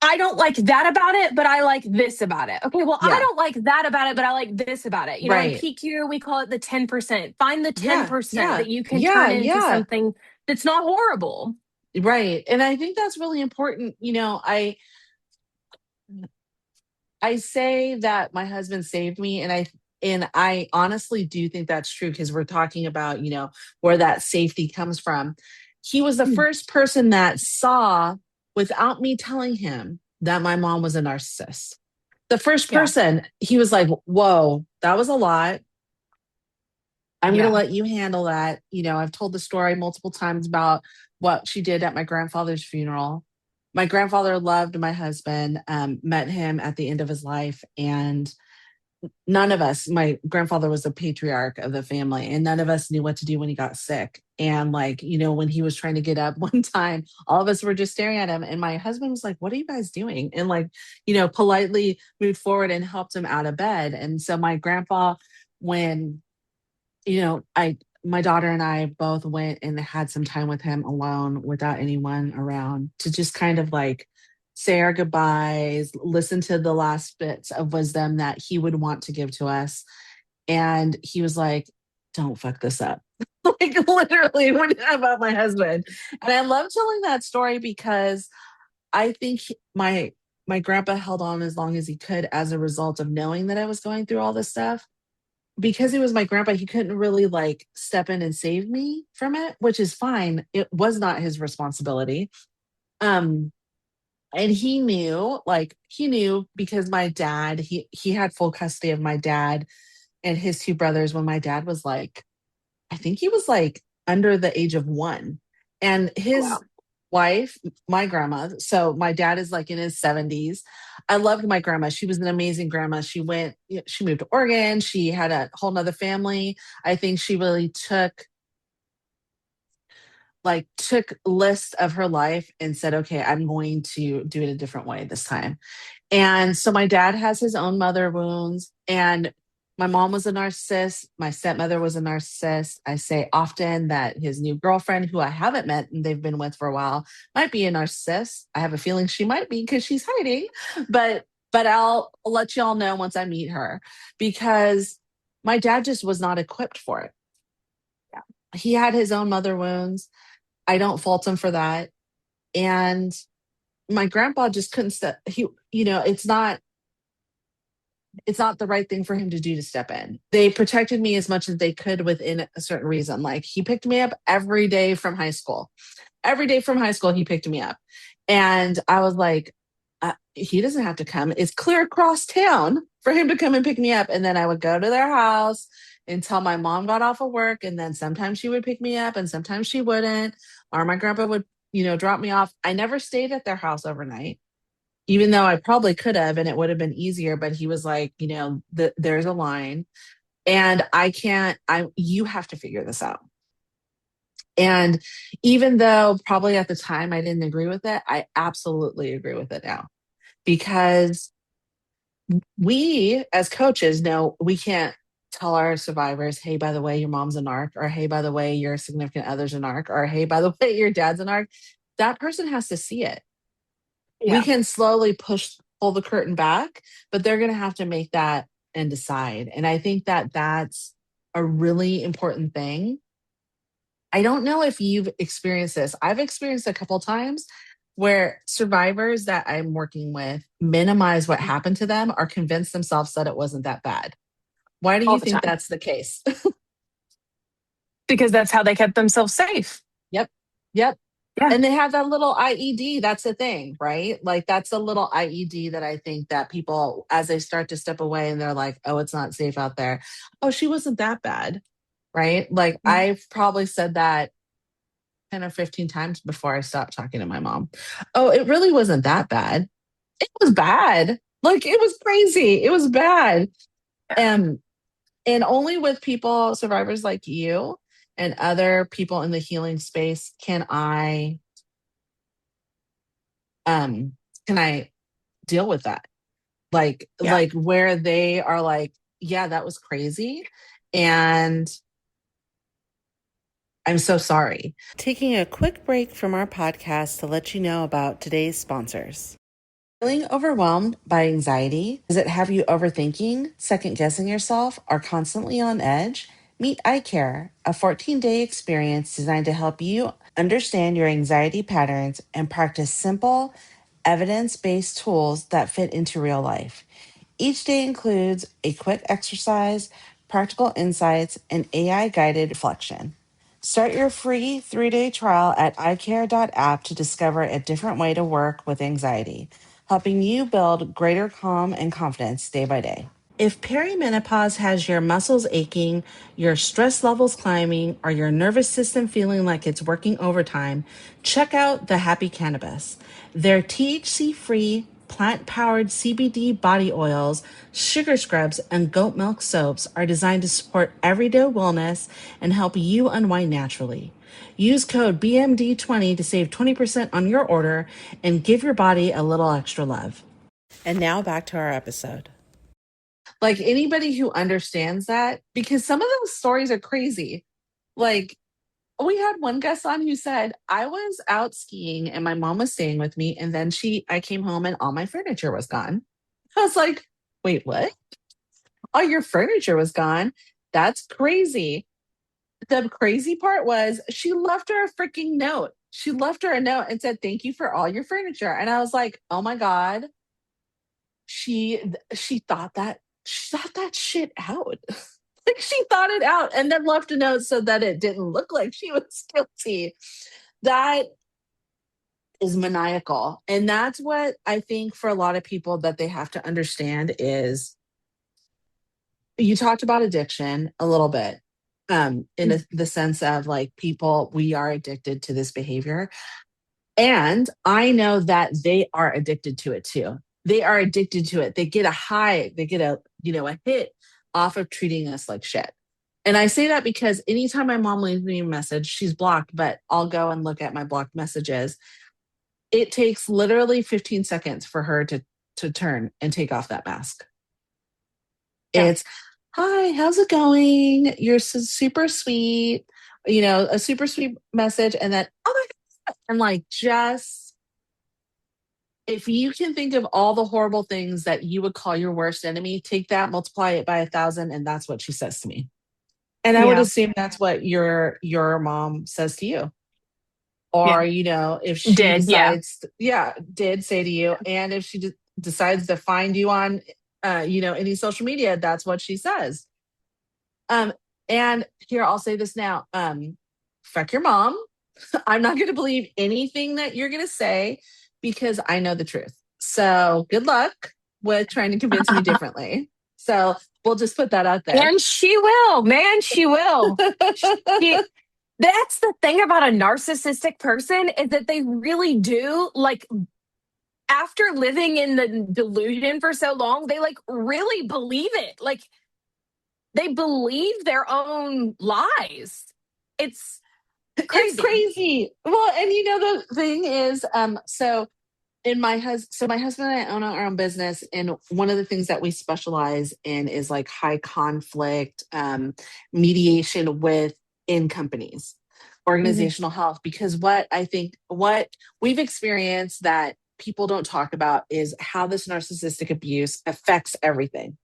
I don't like that about it, but I like this about it. Okay, well, I yeah. don't like that about it, but I like this about it. You know, in Right. PQ, we call it the 10%. Find the Yeah, 10% yeah, that you can yeah, turn into yeah. something that's not horrible. Right. And I think that's really important. I I say that my husband saved me, and I honestly do think that's true because we're talking about, where that safety comes from. He was the Mm. first person that saw without me telling him that my mom was a narcissist. The first Yeah. person, he was like, "Whoa, that was a lot. I'm going to Yeah. let you handle that." I've told the story multiple times about what she did at my grandfather's funeral. My grandfather loved my husband, met him at the end of his life, and none of us, my grandfather was the patriarch of the family, and none of us knew what to do when he got sick. And, like, when he was trying to get up one time, all of us were just staring at him. And my husband was like, "What are you guys doing?" And, like, politely moved forward and helped him out of bed. And so my grandpa, when I my daughter and I both went and had some time with him alone without anyone around to just kind of like say our goodbyes, listen to the last bits of wisdom that he would want to give to us. And he was like, "Don't fuck this up." Like, literally about my husband. And I love telling that story because I think my grandpa held on as long as he could as a result of knowing that I was going through all this stuff. Because he was my grandpa, he couldn't really like step in and save me from it, which is fine. It was not his responsibility. Um, and he knew because my dad, he had full custody of my dad and his two brothers when my dad was like, I think he was like under the age of 1. And Oh, his wow. wife, my grandma, so my dad is like in his 70s. I loved my grandma. She was an amazing grandma. She moved to Oregon. She had a whole nother family. I think she really took lists of her life and said, "Okay, I'm going to do it a different way this time." And so my dad has his own mother wounds, and my mom was a narcissist. My stepmother was a narcissist. I say often that his new girlfriend, who I haven't met and they've been with for a while, might be a narcissist. I have a feeling she might be because she's hiding, but I'll let y'all know once I meet her because my dad just was not equipped for it. Yeah. He had his own mother wounds. I don't fault him for that. And my grandpa just couldn't step. It's not the right thing for him to do to step in. They protected me as much as they could within a certain reason. Like, he picked me up every day from high school. Every day from high school, he picked me up. And I was like, he doesn't have to come. It's clear across town for him to come and pick me up. And then I would go to their house until my mom got off of work. And then sometimes she would pick me up and sometimes she wouldn't. Or my grandpa would, drop me off. I never stayed at their house overnight, even though I probably could have and it would have been easier. But he was like, there's a line and you have to figure this out. And even though probably at the time I didn't agree with it, I absolutely agree with it now because we as coaches know we can't tell our survivors, "Hey, by the way, your mom's a narc," or "Hey, by the way, your significant other's a narc," or "Hey, by the way, your dad's a narc." That person has to see it. We Yeah. can slowly pull the curtain back, but they're going to have to make that and decide. And I think that that's a really important thing. I don't know if you've experienced this. I've experienced a couple times where survivors that I'm working with minimize what happened to them or convince themselves that it wasn't that bad. Why do All you the think time. that's the case? Because that's how they kept themselves safe. Yep. Yep. Yeah. And they have that little IED. That's the thing, right? Like, that's a little IED that I think that people, as they start to step away and they're like, "Oh, it's not safe out there. Oh, she wasn't that bad." Right. Like, Mm. I've probably said that 10 or 15 times before I stopped talking to my mom. "Oh, it really wasn't that bad. It was bad. Like, it was crazy. It was bad." Yeah. And only with people, survivors like you and other people in the healing space um can I deal with that. Yeah. Like where they are like, "Yeah, that was crazy. And I'm so sorry." Taking a quick break from our podcast to let you know about today's sponsors. Feeling overwhelmed by anxiety? Does it have you overthinking, second guessing yourself, or constantly on edge? Meet eye care, a 14-day experience designed to help you understand your anxiety patterns and practice simple, evidence based tools that fit into real life. Each day includes a quick exercise, practical insights, and AI guided reflection. Start your free 3-day trial at icare.app to discover a different way to work with anxiety, helping you build greater calm and confidence day by day. If perimenopause has your muscles aching, your stress levels climbing, or your nervous system feeling like it's working overtime, check out the Happy Cannabis. Their THC free, plant powered CBD body oils, sugar scrubs, and goat milk soaps are designed to support everyday wellness and help you unwind naturally. Use code BMD20 to save 20% on your order and give your body a little extra love. And now back to our episode. Like anybody who understands that, because some of those stories are crazy. Like we had one guest on who said, I was out skiing and my mom was staying with me. And then I came home and all my furniture was gone. I was like, wait, what? All your furniture was gone? That's crazy. The crazy part was she left her a freaking note. She left her a note and said, thank you for all your furniture. And I was like, oh my God. She thought that shit out. Like she thought it out and then left a note so that it didn't look like she was guilty. That is maniacal. And that's what I think for a lot of people that they have to understand is you talked about addiction a little bit. The sense of like people, we are addicted to this behavior. And I know that they are addicted to it too. They are addicted to it. They get a high, they get a hit off of treating us like shit. And I say that because anytime my mom leaves me a message, she's blocked, but I'll go and look at my blocked messages. It takes literally 15 seconds for her to turn and take off that mask. Yeah. It's, hi, how's it going? You're super sweet, a super sweet message. And then, oh my God. And like, just if you can think of all the horrible things that you would call your worst enemy, take that, multiply it by 1,000. And that's what she says to me. And I would assume that's what your mom says to you. Or, if she decides, did say to you. And if she decides to find you on, any social media, that's what she says. And here, I'll say this now. Fuck your mom. I'm not going to believe anything that you're going to say because I know the truth. So good luck with trying to convince me differently. So we'll just put that out there. And she will, man, she will. That's the thing about a narcissistic person is that they really do, like, after living in the delusion for so long, they like really believe it. Like they believe their own lies. It's crazy. It's crazy. Well, and the thing is, so my husband and I own our own business, and one of the things that we specialize in is like high conflict mediation within companies, organizational health. Because what we've experienced that people don't talk about is how this narcissistic abuse affects everything.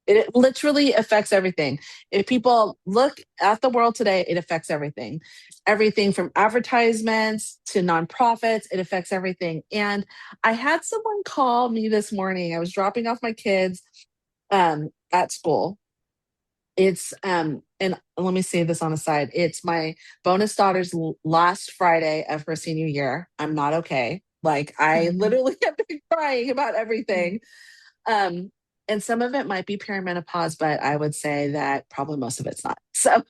It literally affects everything. If people look at the world today, it affects everything. Everything from advertisements to nonprofits, it affects everything. And I had someone call me this morning. I was dropping off my kids at school. It's and let me say this on a side. It's my bonus daughter's last Friday of her senior year. I'm not okay. Like I literally have been crying about everything. And some of it might be perimenopause, but I would say that probably most of it's not. So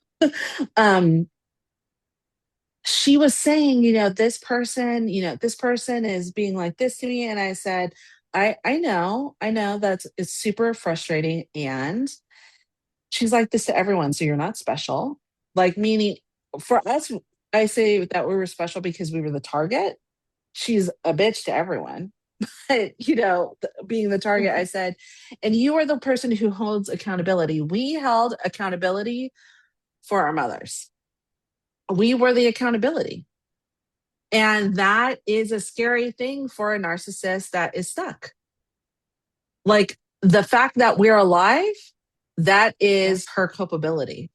she was saying, this person is being like this to me. And I said, I know it's super frustrating. And she's like this to everyone. So you're not special. Like meaning for us, I say that we were special because we were the target. She's a bitch to everyone. Being the target, I said, and you are the person who holds accountability. We held accountability for our mothers. We were the accountability. And that is a scary thing for a narcissist that is stuck. Like the fact that we're alive, that is her culpability.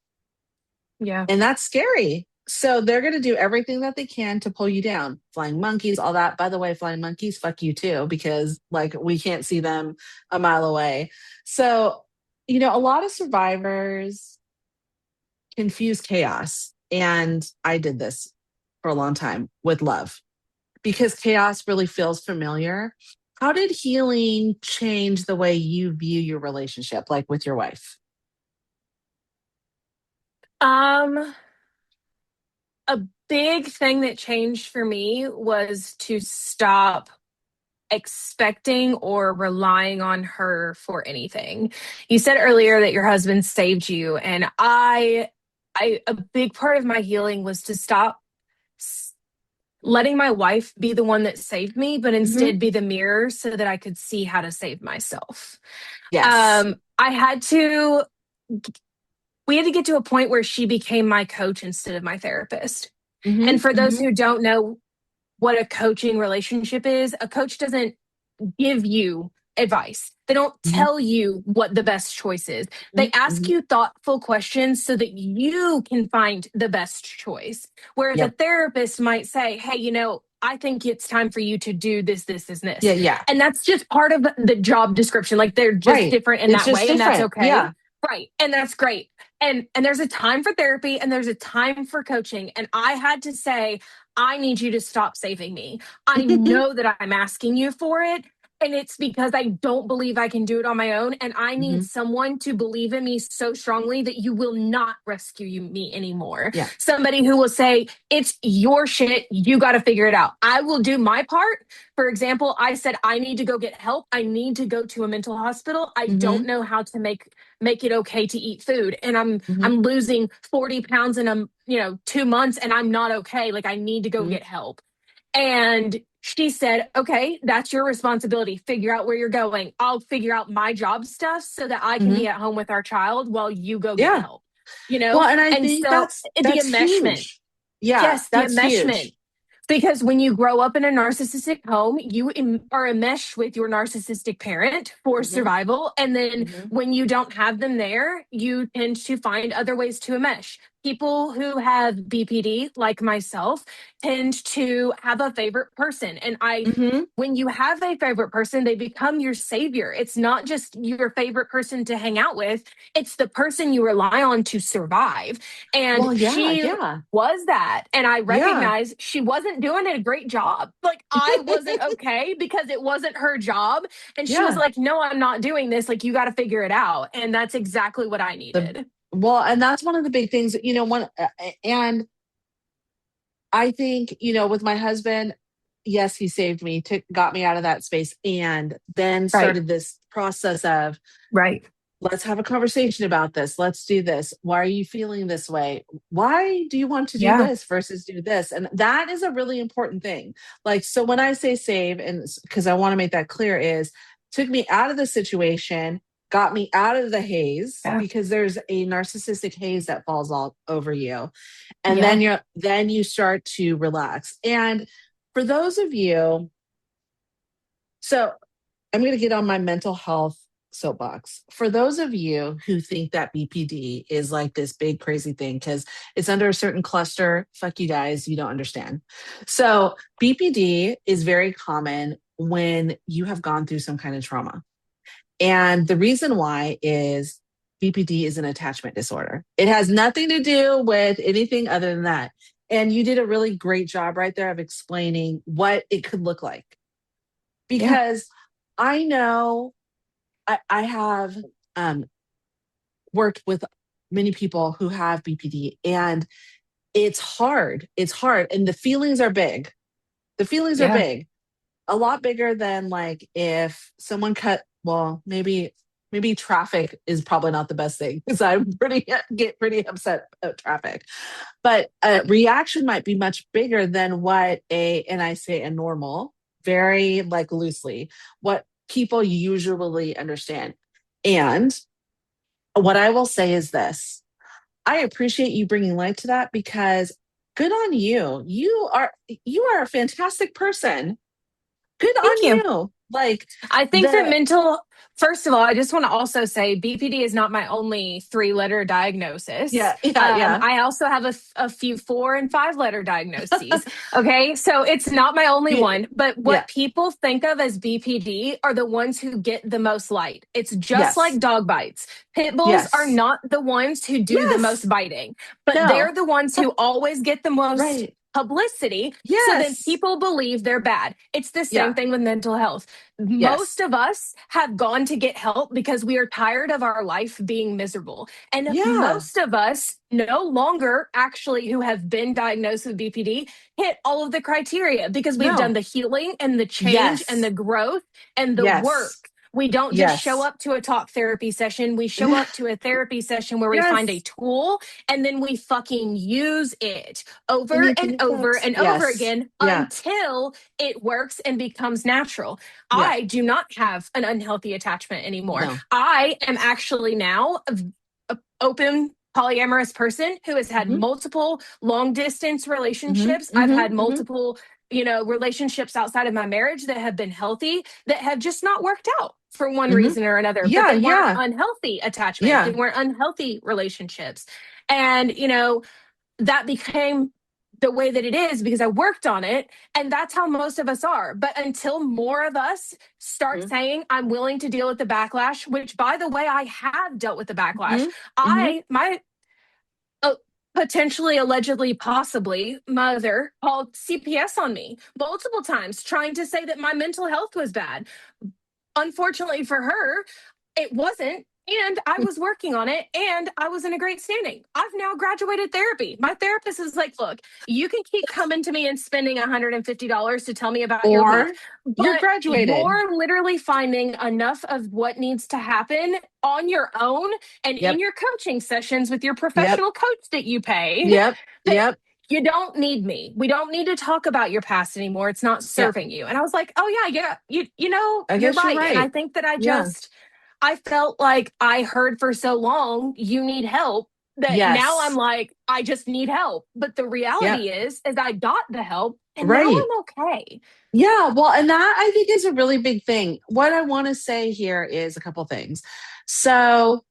Yeah. And that's scary. So they're going to do everything that they can to pull you down. Flying monkeys, all that. By the way, flying monkeys, fuck you too, because like we can't see them a mile away. So, a lot of survivors confuse chaos. And I did this for a long time with love because chaos really feels familiar. How did healing change the way you view your relationship, like with your wife? Um, a big thing that changed for me was to stop expecting or relying on her for anything. You said earlier that your husband saved you, and I a big part of my healing was to stop letting my wife be the one that saved me, but Hmm. instead be the mirror so that I could see how to save myself. Yes. I had to, we had to get to a point where she became my coach instead of my therapist. Hmm. And for those Hmm. who don't know what a coaching relationship is, a coach doesn't give you advice. They don't Hmm. tell you what the best choice is. They ask Hmm. you thoughtful questions so that you can find the best choice. Whereas a Yep. therapist might say, hey, I think it's time for you to do this, this, this, and Yeah. this. Yeah. And that's just part of the job description. Like they're just Right. different in It's that just way, and that's different. okay. Yeah. Right. And that's great. And there's a time for therapy and there's a time for coaching. And I had to say, I need you to stop saving me. I know that I'm asking you for it. And it's because I don't believe I can do it on my own. And I need Hmm. someone to believe in me so strongly that you will not rescue me anymore. Yeah. Somebody who will say, it's your shit. You got to figure it out. I will do my part. For example, I said, I need to go get help. I need to go to a mental hospital. I Hmm. don't know how to make it okay to eat food. And Hmm. I'm losing 40 pounds in 2 months and I'm not okay. Like I need to go Hmm. get help. And she said, okay, that's your responsibility. Figure out where you're going. I'll figure out my job stuff so that I can Hmm. be at home with our child while you go get Yeah. help. Well, and I And think so that's the that's enmeshment. huge. Yeah, Yes, the that's enmeshment. huge. Because when you grow up in a narcissistic home, you are enmeshed with your narcissistic parent for Hmm. survival. And then Hmm. when you don't have them there, you tend to find other ways to enmesh. People who have BPD, like myself, tend to have a favorite person. Hmm. When you have a favorite person, they become your savior. It's not just your favorite person to hang out with, it's the person you rely on to survive. And Well, yeah, she yeah, was that. And I yeah. recognized she wasn't doing a great job. Like I wasn't okay because it wasn't her job. And she was Yeah. like, no, I'm not doing this. Like you got to figure it out. And that's exactly what I The needed. Well, and that's one of the big things, one and I think, with my husband, yes, he saved me, got me out of that space, and then Right. started this process of, Right. let's have a conversation about this. Let's do this. Why are you feeling this way? Why do you want to do Yeah. this versus do this? And that is a really important thing. Like, so when I say save, and because I want to make that clear, is took me out of the situation, got me out of the haze, Yeah. because there's a narcissistic haze that falls all over you. And Yeah. then you start to relax. And for those of you, so I'm going to get on my mental health soapbox. For those of you who think that BPD is like this big crazy thing because it's under a certain cluster, fuck you guys, you don't understand. So, BPD is very common when you have gone through some kind of trauma. And the reason why is BPD is an attachment disorder. It has nothing to do with anything other than that. And you did a really great job right there of explaining what it could look like. Yeah. Because I know I have um, worked with many people who have BPD, and it's hard. It's hard. And the feelings are big. The feelings are Yeah. big, a lot bigger than like if someone well, maybe traffic is probably not the best thing because get pretty upset at traffic. But a reaction might be much bigger than and I say a normal, very like loosely, what people usually understand. And what I will say is this: I appreciate you bringing light to that because good on you. You are a fantastic person. Good Thank on you. you. Like I think that the first of all, I just want to also say BPD is not my only 3-letter diagnosis. yeah. I also have a few 4 and 5-letter diagnoses. Okay. So it's not my only Yeah. one, but Yeah. what people think of as BPD are the ones who get the most light. It's just like Yes. dog bites. Pit bulls are Yes. not the ones who do the Yes. most biting, but they're No. the ones who always get the most Right. publicity. So then Yes. people believe they're bad. It's the same Yeah. thing with mental health. Most Yes. of us have gone to get help because we are tired of our life being miserable. And Yeah. most of us no longer actually who have been diagnosed with BPD hit all of the criteria because we've done No. the healing and the change and the Yes. growth and the work. Yes. We don't just show Yes. up to a talk therapy session. We show up to a therapy session where we find a Yes. tool and then we fucking use it And over you and think over that's and over yes. again Yeah. until it works and becomes natural. Yeah. I do not have an unhealthy attachment anymore. No. I am actually now a open polyamorous person who has had Mm-hmm. multiple long distance Mm-hmm. relationships. I've Mm-hmm. had Mm-hmm. multiple, relationships outside of my marriage that have been healthy that have just not worked out for one Mm-hmm. reason or another, but Yeah. they weren't Yeah. unhealthy attachments. They Yeah. weren't unhealthy relationships. And, that became the way that it is because I worked on it. And that's how most of us are. But until more of us start Mm-hmm. saying, I'm willing to deal with the backlash, which by the way, I have dealt with the backlash. Mm-hmm. My uh, potentially, allegedly, possibly mother called CPS on me multiple times, trying to say that my mental health was bad. Unfortunately for her, it wasn't. And I was working on it and I was in a great standing. I've now graduated therapy. My therapist is like, look, you can keep coming to me and spending $150 to tell me about your week, Or you're but graduated. you're literally finding enough of what needs to happen on your own and in Yep. your coaching sessions with your Yep. professional coach that you paid Yep. that Yep. you don't need me. We don't need to talk about your past anymore. It's not Yeah. serving you. And I was like, oh yeah, I you're guess you're right. And I right. think that Yeah. I felt like I heard for so long, you need help, that now I'm Yes. like, I just need help. But the Yep. reality is I got the help and now Right. I'm okay. Yeah. Well, and that I think is a really big thing. What I want to say here is a couple things. So,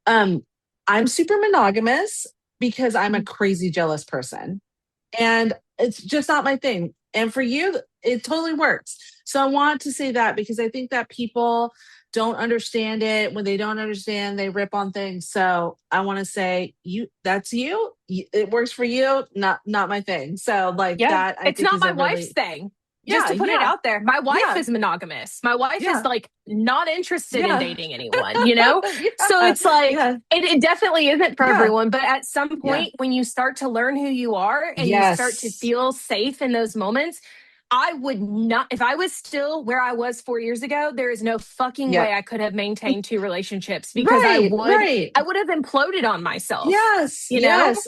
um, I'm super monogamous because I'm a crazy jealous person. And it's just not my thing. And for you, it totally works. So I want to say that because I think that people don't understand it. When they don't understand, they rip on things. So I want to say that's you. It works for you, not my thing. So like Yeah. that I It's think not is my a wife's really thing. Just yeah, to put it yeah, out there, my wife yeah, is monogamous. My wife is yeah, like not interested in yeah. dating anyone? So Yeah, it's like, yeah, it definitely isn't for yeah, everyone. But at some yeah. point, when you start to learn who you are and you start to Yes. feel safe in those moments, I would not, if I was still where I was 4 years ago, there is no fucking Yep. way I could have maintained 2 relationships because Right, right. I would have imploded on myself, Yes, you know? yes.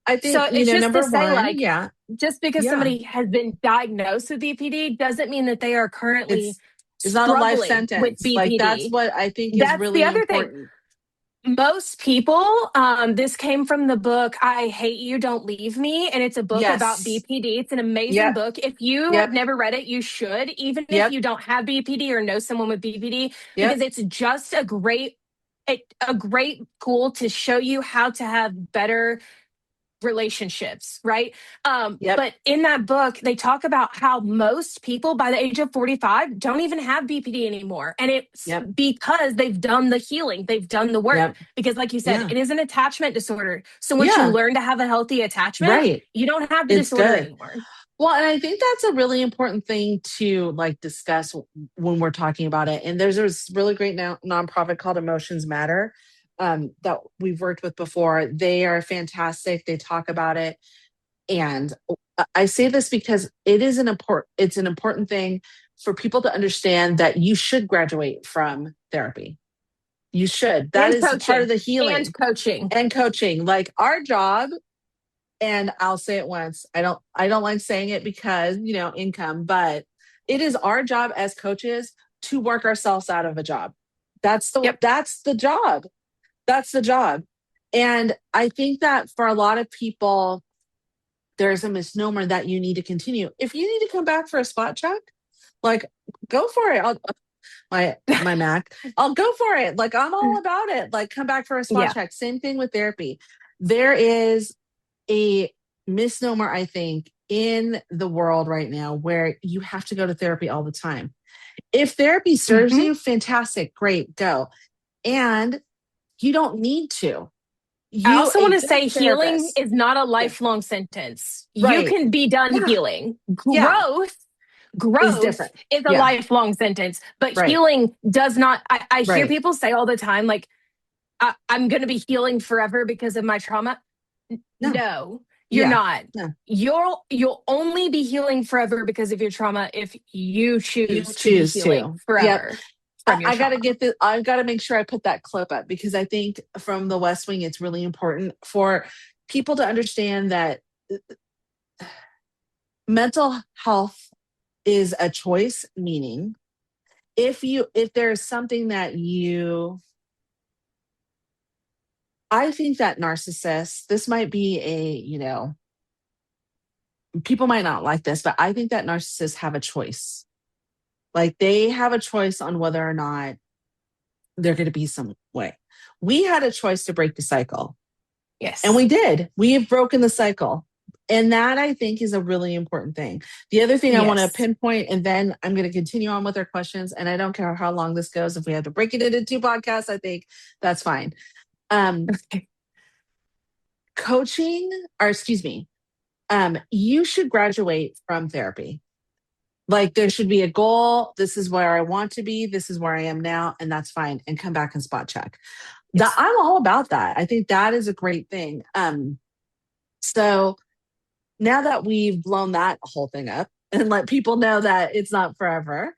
I So think, it's just to number say, one, like, yeah, just because yeah. somebody has been diagnosed with BPD doesn't mean that they are currently It's it's not a life struggling with sentence. Like that's BPD. what I think is That's the really other thing. important. Most people, this came from the book I Hate You, Don't Leave Me, and it's a book about Yes. BPD. It's an amazing Yep. book. If you have Yep. never read it, you should, even if Yep. you don't have BPD or know someone with BPD, Yep. because it's just a great tool to show you how to have better relationships, right? Yep. But in that book, they talk about how most people by the age of 45 don't even have BPD anymore. And it's Yep. because they've done the healing, they've done the work. Yep. Because, like you said, Yeah. it is an attachment disorder. So once you Yeah. learn to have a healthy attachment, Right. you don't have the It's disorder good. anymore. Well, and I think that's a really important thing to like discuss when we're talking about it. And there's this really great nonprofit called Emotions Matter that we've worked with before. They are fantastic. They talk about it. And I say this because it's an important thing for people to understand that you should graduate from therapy. You should. That And is part of coaching. the And healing coaching. and coaching. Like our job, and I'll say it once. I don't like saying it because, income, but it is our job as coaches to work ourselves out of a job. That's the Yep. that's the job. That's the job. And I think that for a lot of people, there's a misnomer that you need to continue. If you need to come back for a spot check, Like, go for it. My Mac. I'll go for it. Like, I'm all about it. Like, come back for a spot Yeah. check. Same thing with therapy. There is a misnomer, I think, in the world right now where you have to go to therapy all the time. If therapy serves Hmm. you, fantastic, great, go. And you don't need to. I You, also want a to good say healing therapist. is not a Yeah. lifelong sentence. You Right. can be done Yeah. healing. Yeah. Is Growth different. is a Yeah. lifelong sentence, but Right. healing does not. I hear Right. people say all the time, like, I'm going to be healing forever because of my trauma. No. No, you're Yeah. not. No. You'll only be healing forever because of your trauma if you You choose to be choose healing to. Yep. forever from your I got to trauma. get this. I've got to make sure I put that clip up because I think from the West Wing, it's really important for people to understand that mental health is a choice, meaning if there's something that I think that narcissists, this might be people might not like this, but I think that narcissists have a choice. Like they have a choice on whether or not they're going to be some way. We had a choice to break the cycle. And we Yes. did. We have broken the cycle. And that I think is a really important thing. The other thing I want to Yes. pinpoint, and then I'm going to continue on with our questions. And I don't care how long this goes. If we have to break it into 2 podcasts, I think that's fine. Um, Coaching, or excuse me, you should graduate from therapy. Like there should be a goal. This is where I want to be. This is where I am now. And that's fine. And come back and spot check. That Yes. I'm all about that. I think that is a great thing. So now that we've blown that whole thing up and let people know that it's not forever,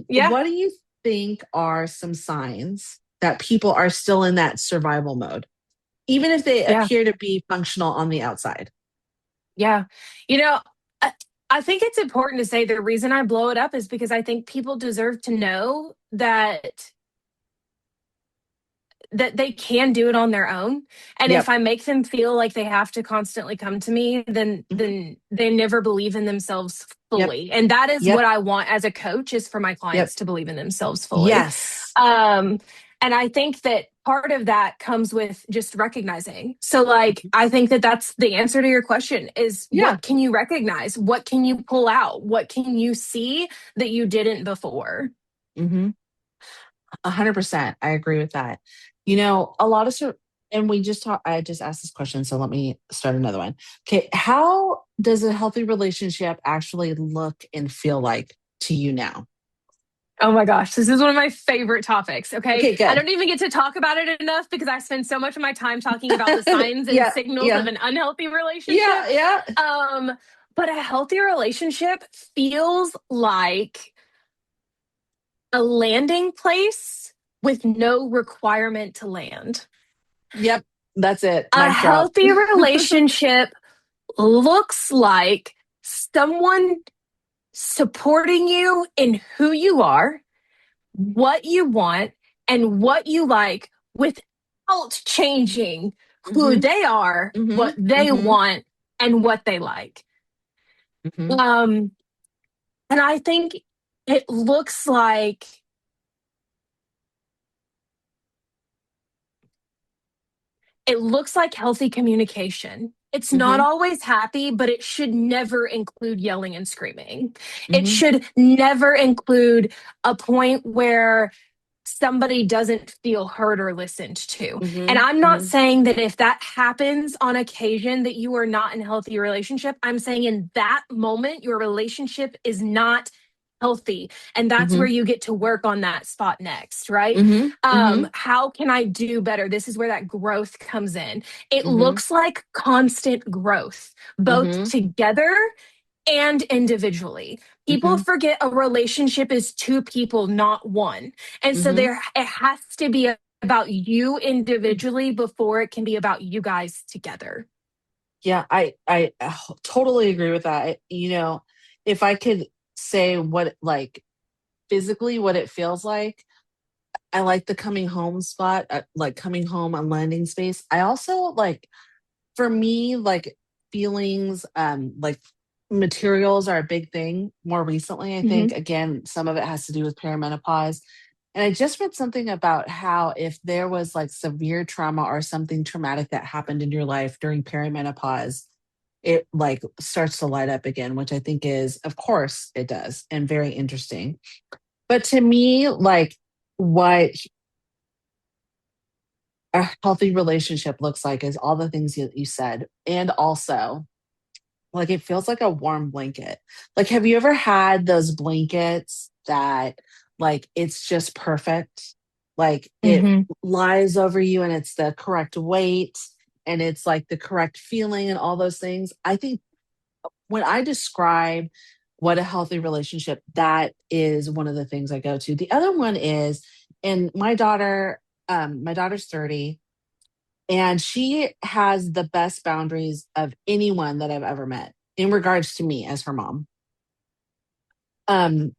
Yeah. what do you think are some signs that people are still in that survival mode, even if they Yeah. appear to be functional on the outside? Yeah. You know, I, I think it's important to say the reason I blow it up is because I think people deserve to know that they can do it on their own, and if Yep. I make them feel like they have to constantly come to me, then Hmm. they never believe in themselves Yep. fully, and that is Yep. what I want as a coach, is for my Yep. clients to believe in themselves fully. Yes. um and I think that part of that comes with just recognizing. So like I think that that's the answer to your question, is Yeah. what can you recognize, what can you pull out, what can you see that you didn't before. 100%. I agree with that. A lot of and we just talked, I just asked this question, so let me start another one. Okay. How does a healthy relationship actually look and feel like to you now? Oh my gosh, this is one of my favorite topics. Okay. Okay, I good. don't even get to talk about it enough because I spend so much of my time talking about the signs and Yeah. signals of Yeah. an unhealthy relationship. Yeah. Yeah. Um, but a healthy relationship feels like a landing place with no requirement to land. Yep. That's it. A Mic drop. healthy relationship looks like someone supporting you in who you are, what you want, and what you like without changing who Hmm. they are, Hmm. what they Hmm. want, and what they like. Hmm. Um, and I think it looks like it looks like healthy communication. It's not Hmm. always happy, but it should never include yelling and screaming. It Hmm. should never include a point where somebody doesn't feel heard or listened to. And Hmm. I'm not Hmm. saying that if that happens on occasion that you are not in a healthy relationship. I'm saying in that moment your relationship is not healthy, and that's where Hmm. you get to work on that spot next, right? Hmm. Hmm. How can I do better? This is where that growth comes in. It Hmm. looks like constant growth, both Hmm. together and individually. People Hmm. forget a relationship is two people, not one. And so Hmm. it has to be about you individually before it can be about you guys together. Yeah, I totally agree with that. If I could say what like physically what it feels like, I like the coming home spot, like coming home on landing space. I also like for me like feelings like materials are a big thing more recently. I think, Hmm. again, some of it has to do with perimenopause. And I just read something about how if there was like severe trauma or something traumatic that happened in your life during perimenopause, it like starts to light up again, which I think is, of course, it does, and very interesting. But to me, like what a healthy relationship looks like is all the things you said. And also, like it feels like a warm blanket. Like, have you ever had those blankets that like it's just perfect? Like it Hmm. lies over you and it's the correct weight and it's like the correct feeling and all those things. I think when I describe what a healthy relationship, that is one of the things I go to. The other one is, and my daughter's 30, and she has the best boundaries of anyone that I've ever met in regards to me as her mom. Um,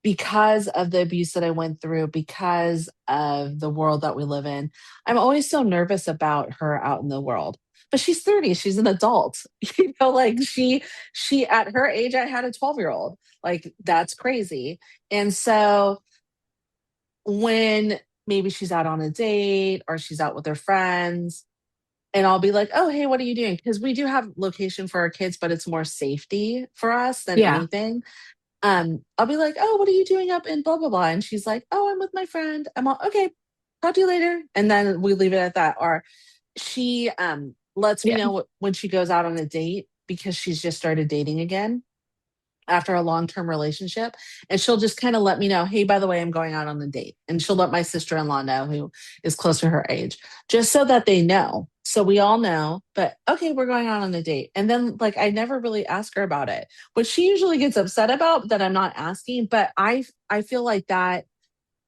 because of the abuse that I went through, because of the world that we live in, I'm always so nervous about her out in the world. But she's 30, she's an adult. Like she at her age, I had a 12-year-old. Like that's crazy. And so when maybe she's out on a date or she's out with her friends, and I'll be like, "Oh, hey, what are you doing?" Because we do have location for our kids, but it's more safety for us than Yeah. anything. I'll be like, "Oh, what are you doing up in blah blah blah?" And she's like, "Oh, I'm with my friend." I'm all, "Okay, talk to you later." And then we leave it at that. Or she lets me Yeah. know when she goes out on a date because she's just started dating again after a long-term relationship, and she'll just kind of let me know, hey, by the way, I'm going out on a date, and she'll let my sister-in-law know, who is close to her age, just so that they know, so we all know. But okay, we're going out on a date, and then like I never really ask her about it, which she usually gets upset about that I'm not asking. But I feel like that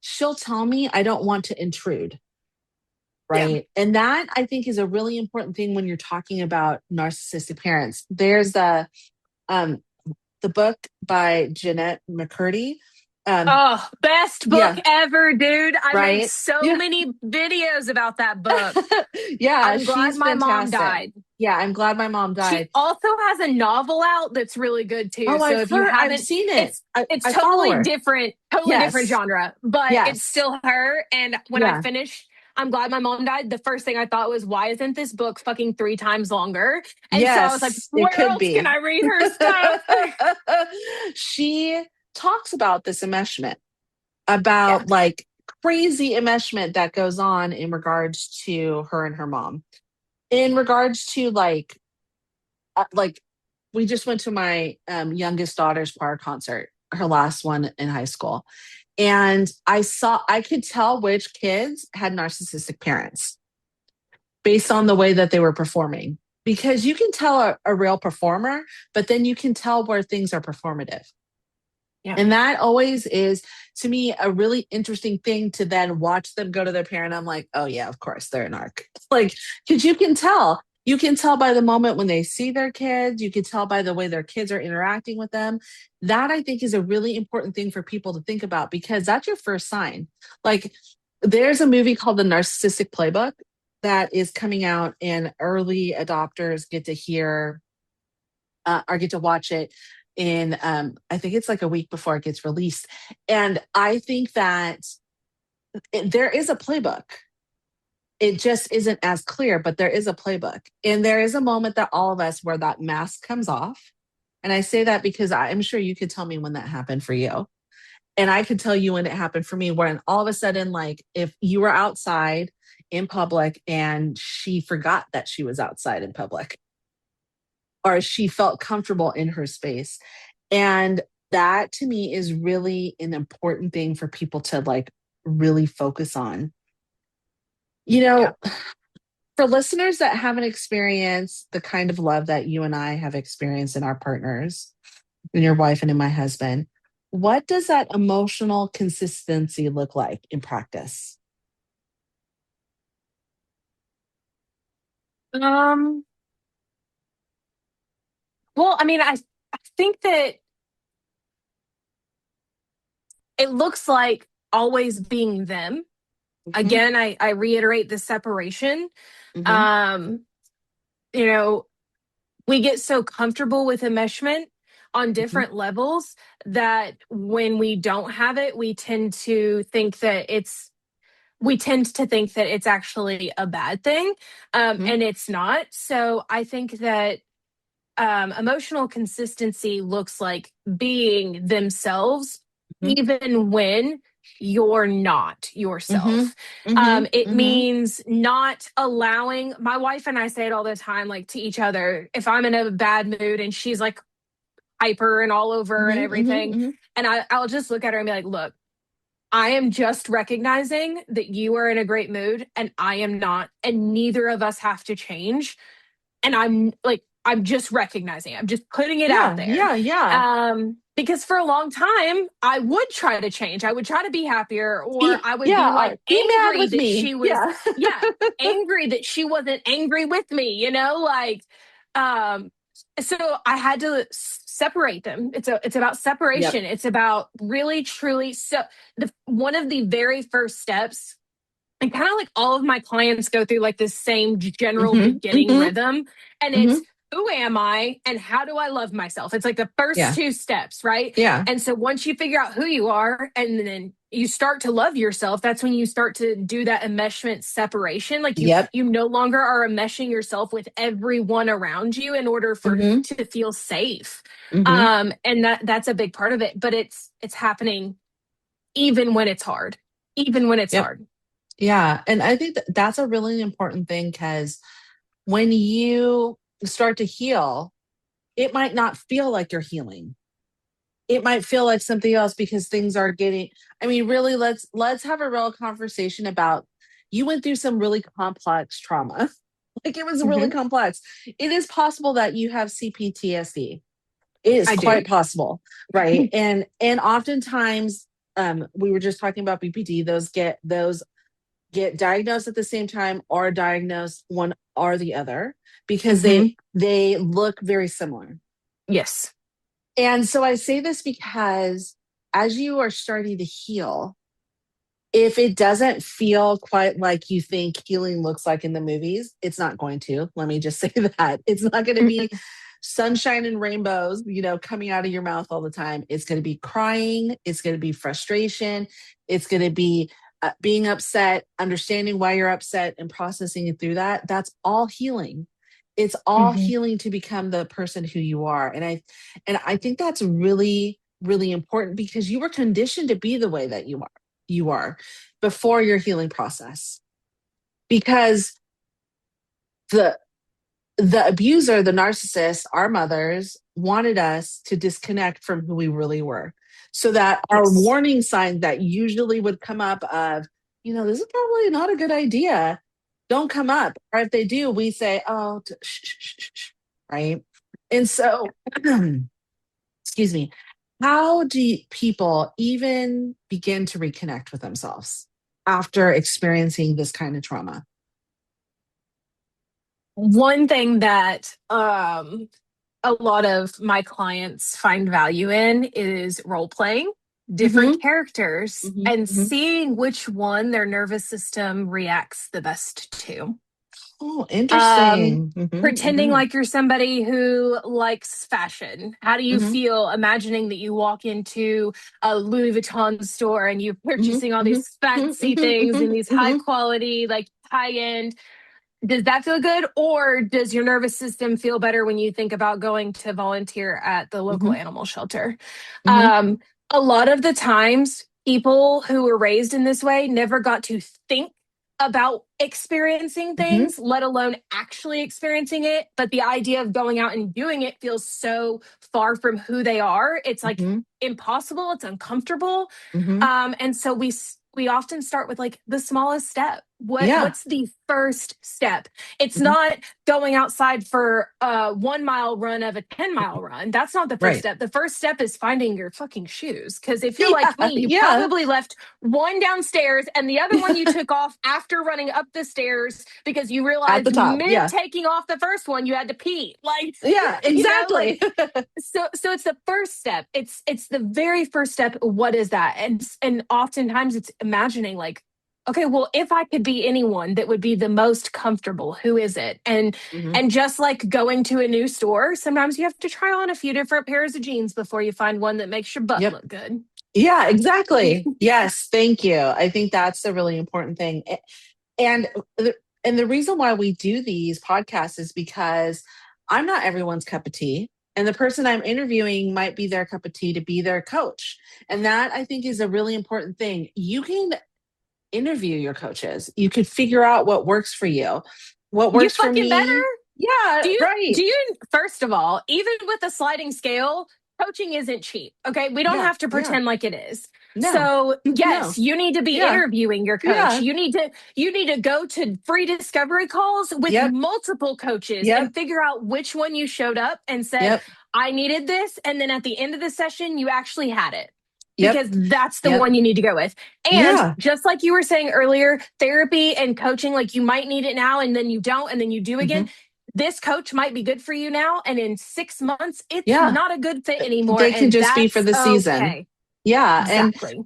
she'll tell me, I don't want to intrude. Yeah. Right. And that I think is a really important thing when you're talking about narcissistic parents. There's um the book by Jeanette McCurdy. Um, Oh, best book yeah, ever, dude. I made right. so Yeah. many videos about that book. Yeah, I'm glad she's my mom fantastic. died. Yeah, I'm glad my mom She died. also has a novel out that's really good too. Oh, So if you I've haven't, seen it. it's I, it's I follow her. totally different Yes. genre, but it's Yes. still her. And when I Yeah. finished, I'm glad my mom died. The first thing I thought was, why isn't this book fucking 3 times longer? And so I was like, Yes, it where could else can be. I read her stuff? She talks about this enmeshment, Yeah. about like crazy enmeshment that goes on in regards to her and her mom. In regards to like we just went to my youngest daughter's choir concert, her last one in high school. And I could tell which kids had narcissistic parents based on the way that they were performing. Because you can tell a real performer, but then you can tell where things are performative. Yeah. And that always is, to me, a really interesting thing to then watch them go to their parent. I'm like, oh, yeah, of course, they're a narc. Like, because you can tell. You can tell by the moment when they see their kids. You can tell by the way their kids are interacting with them. That I think is a really important thing for people to think about because that's your first sign. Like, there's a movie called The Narcissistic Playbook that is coming out, and early adopters get to hear or get to watch it in I think it's like a week before it gets released. And I think that there is a playbook. It just isn't as clear, but there is a playbook. And there is a moment that all of us where that mask comes off. And I say that because I'm sure you could tell me when that happened for you. And I could tell you when it happened for me, when all of a sudden, like if you were outside in public and she forgot that she was outside in public, or she felt comfortable in her space. And that to me is really an important thing for people to like really focus on. You Yeah. know, for listeners that haven't experienced the kind of love that you and I have experienced in our partners, in your wife and in my husband, what does that emotional consistency look like in practice? Um, well, I mean, I think that it looks like always being them. Hmm. Again, I reiterate the separation. Hmm. Um, you know, we get so comfortable with enmeshment on Mhm. different levels, that when we don't have it, we tend to think that it's actually a bad thing, Mhm. and it's not. So I think that emotional consistency looks like being themselves, Mhm. even when you're not Mhm. yourself. Mhm. It Mhm. means not allowing, my wife and I say it all the time, like to each other, if I'm in a bad mood and she's like hyper and all over and Mhm. Mhm. everything, Mhm. and I'll just look at her and be like, look, I am just recognizing that you are in a great mood and I am not, and neither of us have to change. And I'm just recognizing it. I'm just putting it out Yeah. there. Yeah. Yeah. Because for a long time I would try to change. I would try to be happier, or I would be Yeah. like Be mad angry with that me. she was, Yeah. yeah, angry that she wasn't angry with me, like, um so I had to separate them. It's about Yep. separation. It's about really truly, so the one of the very first steps, and kind of like all of my clients go through like this same general Mhm. beginning Mhm. rhythm. And it's, Mhm. who am I and how do I love myself? It's like the first Yeah. two steps, right? Yeah. And so once you figure out who you are and then you start to love yourself, that's when you start to do that enmeshment separation. Like Yep. you no longer are enmeshing yourself with everyone around you in order for Mhm. to feel safe. Mhm. And that's a big part of it, but it's happening even when it's hard, even when it's Yep. hard. Yeah. And I think that's a really important thing because when you start to heal, it might not feel like you're healing. It might feel like something else because things are getting, I mean, really, let's have a real conversation about, you went through some really complex trauma. Like, it was really Mhm. complex. It is possible that you have CPTSD. It is I do. quite possible, right? And oftentimes, we were just talking about BPD, those get diagnosed at the same time or diagnosed one or the other because Hmm. they look very similar. Yes. And so I say this because as you are starting to heal, if it doesn't feel quite like you think healing looks like in the movies, it's not going to. Let me just say that. It's not going to be Mhm. sunshine and rainbows, coming out of your mouth all the time. It's going to be crying. It's going to be frustration. It's going to be being upset, understanding why you're upset and processing it through that. That's all healing. It's all Mhm. healing to become the person who you are. And I think that's really, really important because you were conditioned to be the way that you are before your healing process, because the the abuser, the narcissist, our mothers wanted us to disconnect from who we really were, so that our Yes. warning signs that usually would come up of, this is probably not a good idea, don't come up. Or if they do, we say, oh, shh, shh, shh, shh, shh, right? And so excuse me, how do people even begin to reconnect with themselves after experiencing this kind of trauma? One thing that a lot of my clients find value in is role playing different Mm-hmm. characters Mm-hmm. and Mm-hmm. seeing which one their nervous system reacts the best to. Oh, Um, interesting. Mm-hmm. Pretending Mm-hmm. like you're somebody who likes fashion. How do you Mm-hmm. feel imagining that you walk into a Louis Vuitton store and you're Mm-hmm. purchasing all Mm-hmm. these fancy things Mm-hmm. and these high Mm-hmm. quality, like high end? Does that feel good? Or does your nervous system feel better when you think about going to volunteer at the local Mm-hmm. animal shelter? Mm-hmm. Um, a lot of the times, people who were raised in this way never got to think about experiencing Mm-hmm. things, let alone actually experiencing it. But the idea of going out and doing it feels so far from who they are. It's like Mm-hmm. impossible. It's uncomfortable. Mm-hmm. And so we often start with like the smallest step. Yeah. What's the first step? It's Mm-hmm. not going outside for a 1 mile run of a 10 mile run. That's not the first Right. step. The first step is finding your fucking shoes. Because if you're Yeah. like me, you Yeah. probably left one downstairs and the other one you took off after running up the stairs because you At the realized top. mid Yeah. taking off the first one you had to pee. Like, Yeah. like, Exactly. so it's the first step. It's the very first step. What is that? And oftentimes it's imagining like, okay, well, if I could be anyone that would be the most comfortable, who is it? Hmm. And just like going to a new store, sometimes you have to try on a few different pairs of jeans before you find one that makes your butt Yep. look good. Yeah, exactly. Yes, thank you. I think that's the really important thing. And and the reason why we do these podcasts is because I'm not everyone's cup of tea. And the person I'm interviewing might be their cup of tea to be their coach. And that I think is a really important thing. You can interview your coaches. You could figure out what works for you. What You works for fucking better. me? Yeah, Do right. you first of all, even with a sliding scale, coaching isn't cheap. Okay. We don't Yeah, have to yeah. pretend like it is. No. So yes, No. you need to be Yeah. interviewing your coach. Yeah. You need to go to free discovery calls with Yep. multiple coaches Yep. and figure out which one you showed up and said, Yep. I needed this. And then at the end of the session, you actually had it. Yep. Because that's the Yep. one you need to go with. And Yeah. just like you were saying earlier, therapy and coaching, like you might need it now and then you don't, and then you do Hmm. again. This coach might be good for you now. And in 6 months, it's Yeah. not a good fit anymore. They can And just be for that's the season. okay. Yeah. And, Exactly.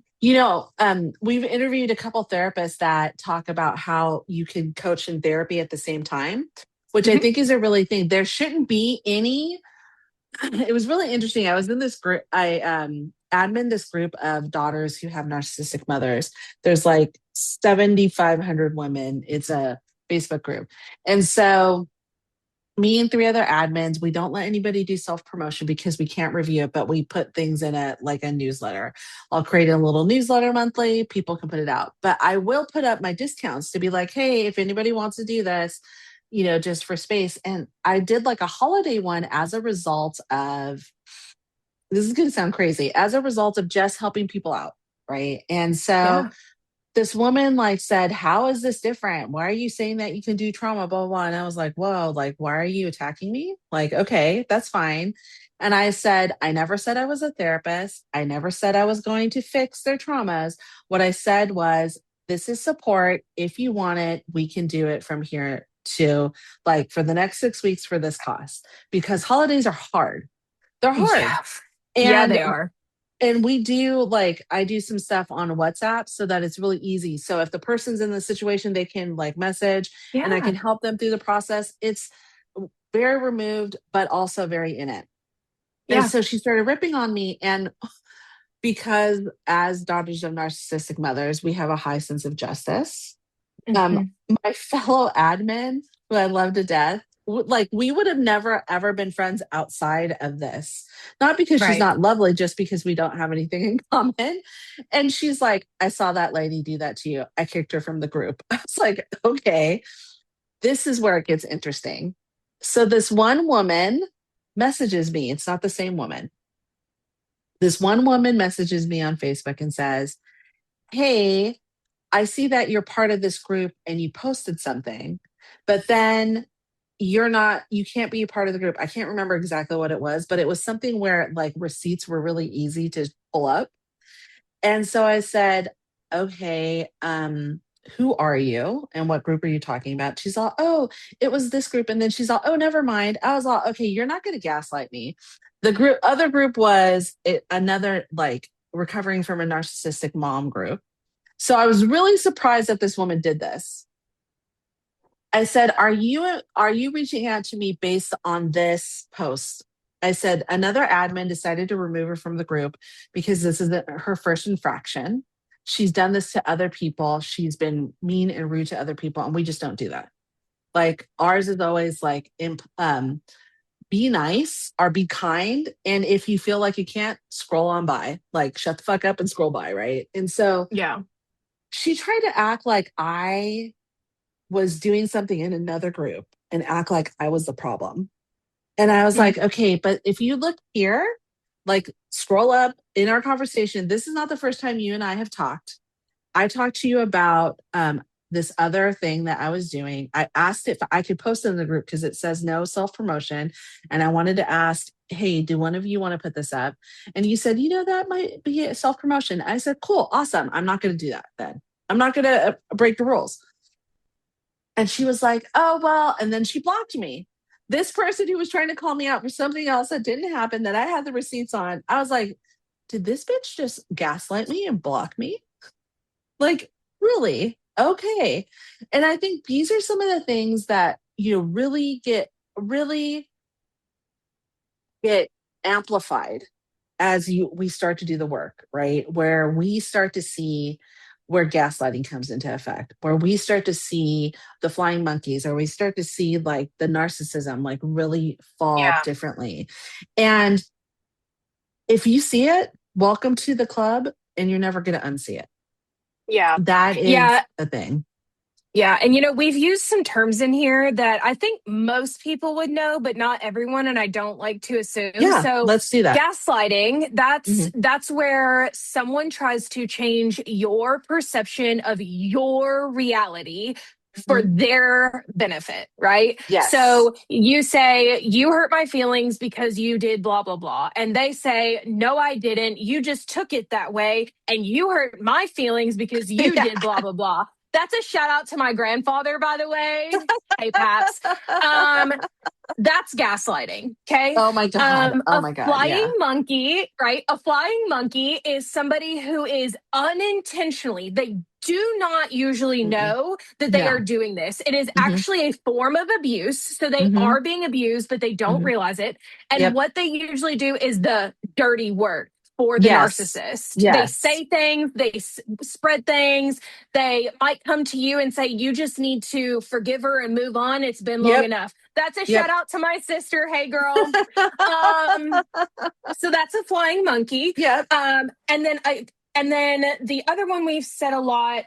we've interviewed a couple therapists that talk about how you can coach in therapy at the same time, which I Mhm. think is a really thing. There shouldn't be any. It was really interesting. I was in this group, I admin this group of daughters who have narcissistic mothers. There's like 7,500 women. It's a Facebook group. And so me and three other admins, we don't let anybody do self promotion because we can't review it, but we put things in a like a newsletter. I'll create a little newsletter monthly. People can put it out, but I will put up my discounts to be like, hey, if anybody wants to do this, just for space. And I did like a holiday one as a result of this is going to sound crazy, as a result of just helping people out. Right. And so Yeah. this woman like said, how is this different? Why are you saying that you can do trauma, blah, blah, blah? And I was like, whoa, like, why are you attacking me? Like, okay, that's fine. And I said, I never said I was a therapist. I never said I was going to fix their traumas. What I said was, this is support. If you want it, we can do it from here to like for the next 6 weeks for this cost because holidays are hard. They're hard. Yeah. Yeah, And they are. we do like I do some stuff on WhatsApp so that it's really easy. So if the person's in the situation, they can like message and I Yeah. can help them through the process. It's very removed, but also very in it. And Yeah. so she started ripping on me. And because as daughters of narcissistic mothers, we have a high sense of justice. Um, Mhm. my fellow admin, who I love to death, like we would have never ever been friends outside of this. Not because she's Right. not lovely, just because we don't have anything in common. And she's like, I saw that lady do that to you. I kicked her from the group. I was like, okay, this is where it gets interesting. So this one woman messages me. It's not the same woman. This one woman messages me on Facebook and says, hey, I see that you're part of this group and you posted something, but then you can't be a part of the group. I can't remember exactly what it was, but it was something where like receipts were really easy to pull up. And so I said, okay, who are you and what group are you talking about? She's all, oh, it was this group. And then she's all, oh, never mind. I was all, okay, you're not going to gaslight me. The other group was another like recovering from a narcissistic mom group. So I was really surprised that this woman did this. I said, "Are you reaching out to me based on this post?" I said, "Another admin decided to remove her from the group because this is her first infraction. She's done this to other people. She's been mean and rude to other people, and we just don't do that. Like ours is always like be nice or be kind, and if you feel like you can't, scroll on by. Like shut the fuck up and scroll by, right?" And so Yeah. she tried to act like I was doing something in another group and act like I was the problem. And I was Mm. like, okay, but if you look here, like scroll up in our conversation, this is not the first time you and I have talked. I talked to you about this other thing that I was doing. I asked if I could post it in the group because it says no self promotion. And I wanted to ask, hey, do one of you want to put this up? And you said, that might be a self promotion. I said, cool, awesome. I'm not going to do that then. I'm not going to break the rules. And she was like, oh, well, and then she blocked me. This person who was trying to call me out for something else that didn't happen that I had the receipts on, I was like, did this bitch just gaslight me and block me? Like, really? Okay. And I think these are some of the things that you really get amplified as we start to do the work, right? Where we start to see where gaslighting comes into effect, where we start to see the flying monkeys, or we start to see like the narcissism like really fall Yeah. differently. And if you see it, welcome to the club, and you're never going to unsee it. Yeah. That is Yeah. a thing. Yeah. And, we've used some terms in here that I think most people would know, but not everyone. And I don't like to assume. Yeah, So, let's do that. gaslighting, that's Mhm. that's where someone tries to change your perception of your reality for Mhm. their benefit, right? Yes. So you say, you hurt my feelings because you did blah, blah, blah. And they say, no, I didn't. You just took it that way. And you hurt my feelings because you Yeah. did blah, blah, blah. That's a shout out to my grandfather, by the way. Hey, Paps. Um, that's gaslighting. Okay. Oh my God. Oh A my God. flying Yeah. monkey, right? A flying monkey is somebody who is unintentionally, they do not usually Mm-mm. know that they are No. doing this. It is Hmm. actually a form of abuse. So they Hmm. are being abused, but they don't Hmm. realize it. And Yep. what they usually do is the dirty work for the Yes. narcissist. They Yes. say things, they spread things. They might come to you and say, you just need to forgive her and move on. It's been long Yep. enough. That's a shout Yep. out to my sister. Hey, girl. Um, so that's a flying monkey. Yep. And then the other one we've said a lot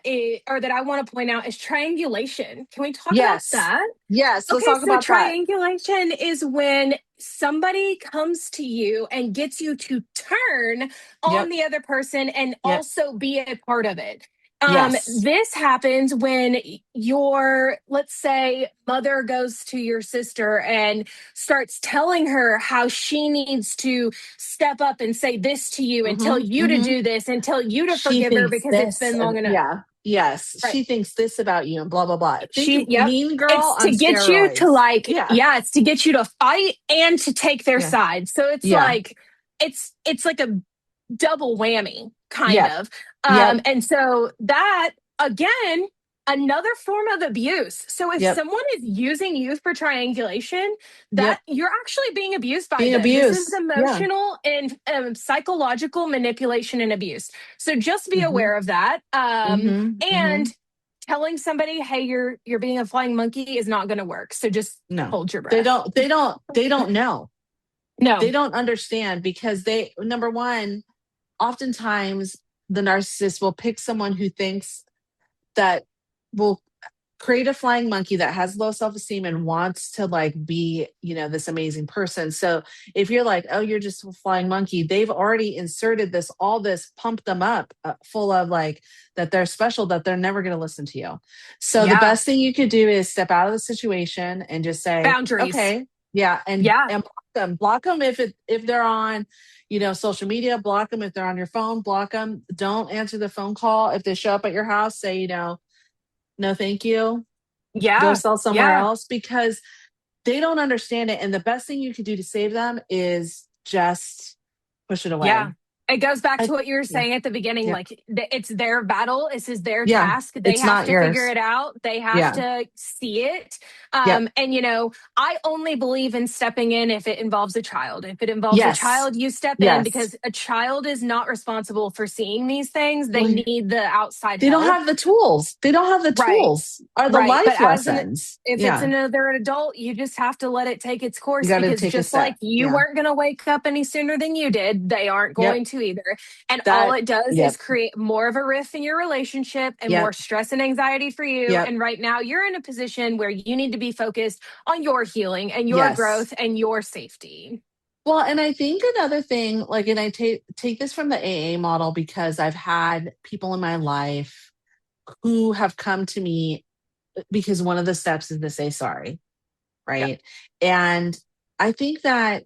or that I want to point out is triangulation. Can we talk about Yes. that? Yes. Let's Okay, talk so about that. triangulation is when somebody comes to you and gets you to turn on Yep. the other person and Yep. also be a part of it. Yes. This happens when your, let's say, mother goes to your sister and starts telling her how she needs to step up and say this to you and tell Hmm. you to Hmm. do this and tell you to She forgive her thinks because it's this. been long enough. Yeah. Yes. Right. She thinks this about you and blah, blah, blah. Think She, yep. Mean Girl It's on to get you to steroids. like, Yeah. yeah, it's to get you to fight and to take their Yeah. side. So it's Yeah. like, it's like a double whammy, kind Yep. of. Yep. And so that, again, another form of abuse. So if Yep. someone is using you for triangulation, that Yep. you're actually being abused by Being them. This is abused. Yeah. emotional and psychological manipulation and abuse. So just be Hmm. aware of that. Hmm. And Hmm. telling somebody, hey, you're being a flying monkey is not going to work. So just No. hold your They breath. don't. They don't. They don't know. They No. don't understand because number one, oftentimes the narcissist will pick someone who thinks that will create a flying monkey that has low self-esteem and wants to like be, this amazing person. So if you're like, oh, you're just a flying monkey, they've already inserted all this, pumped them up full of like that they're special, that they're never going to listen to you. So the Yeah. best thing you could do is step out of the situation and just say, Boundaries. okay, yeah, Yeah. and block them if they're on social media, block them if they're on your phone, block them. Don't answer the phone call. If they show up at your house, say, no, thank you. Go Yeah. sell somewhere Yeah. else, because they don't understand it. And the best thing you can do to save them is just push it Yeah. away. It goes back I, to what you were yeah. saying at the beginning. Yeah. Like, it's their battle. This is their Yeah. task. They It's have not to figure yours. it out. They have Yeah. to see it. Yep. And, I only believe in stepping in if it involves a child. If it involves a Yes. child, you step in Yes. because a child is not responsible for seeing these things. They Well, need the outside they don't help. have the tools. They don't have the Right. tools or the Right. But life lessons. if it's Yeah. another adult, you just have to let it take its You course, got to because take a just like step. you Yeah. weren't going to wake up any sooner than you did, they aren't Yep. going to either. And all That, it does is yep. create more of a rift in your relationship and more Yep. stress and anxiety for you. Yep. And right now you're in a position where you need to be focused on your healing and your Yes. growth and your safety. Well, and I think another thing, like, and I take this from the AA model because I've had people in my life who have come to me because one of the steps is to say sorry, Yeah. right? And I think that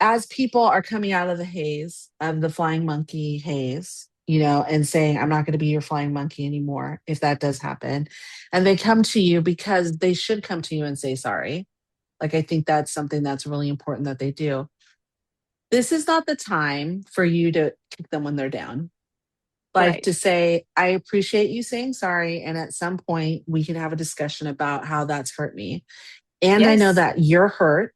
as people are coming out of the haze, of the flying monkey haze, and saying, I'm not going to be your flying monkey anymore, if that does happen, and they come to you because they should come to you and say sorry. Like, I think that's something that's really important that they do. This is not the time for you to kick them when they're down. Like Right. to say, I appreciate you saying sorry. And at some point, we can have a discussion about how that's hurt me. And I know Yes. that you're hurt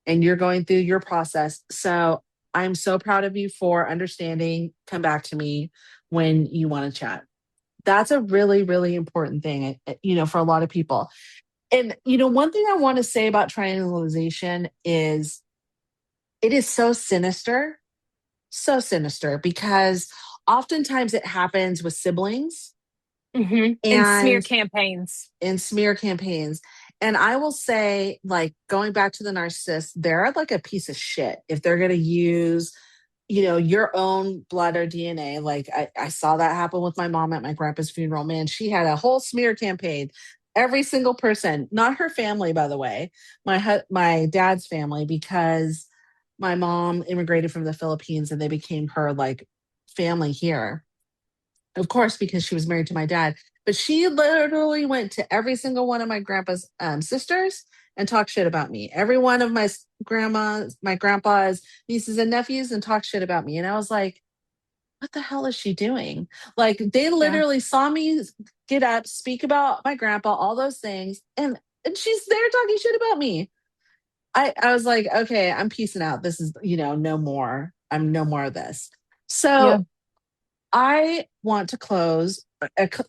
and you're going through your process. So I'm so proud of you for understanding. Come back to me when you want to chat. That's a really, really important thing, for a lot of people. And, one thing I want to say about triangulation is it is so sinister because oftentimes it happens with siblings And smear and campaigns. in smear campaigns. And I will say, like, going back to the narcissist, they're like a piece of shit if they're going to use, your own blood or DNA. Like, I saw that happen with my mom at my grandpa's funeral. Man, she had a whole smear campaign. Every single person, not her family, by the way, my dad's family, because my mom immigrated from the Philippines and they became her like family here, of course, because she was married to my dad. But she literally went to every single one of my grandpa's sisters and talked shit about me. Every one of my grandpa's nieces and nephews, and talked shit about me. And I was like, what the hell is she doing? Like, they Yeah. literally saw me get up, speak about my grandpa, all those things, and she's there talking shit about me. I was like, okay, I'm peacing out. This is, no more. I'm no more of this. Yeah. So I want to close.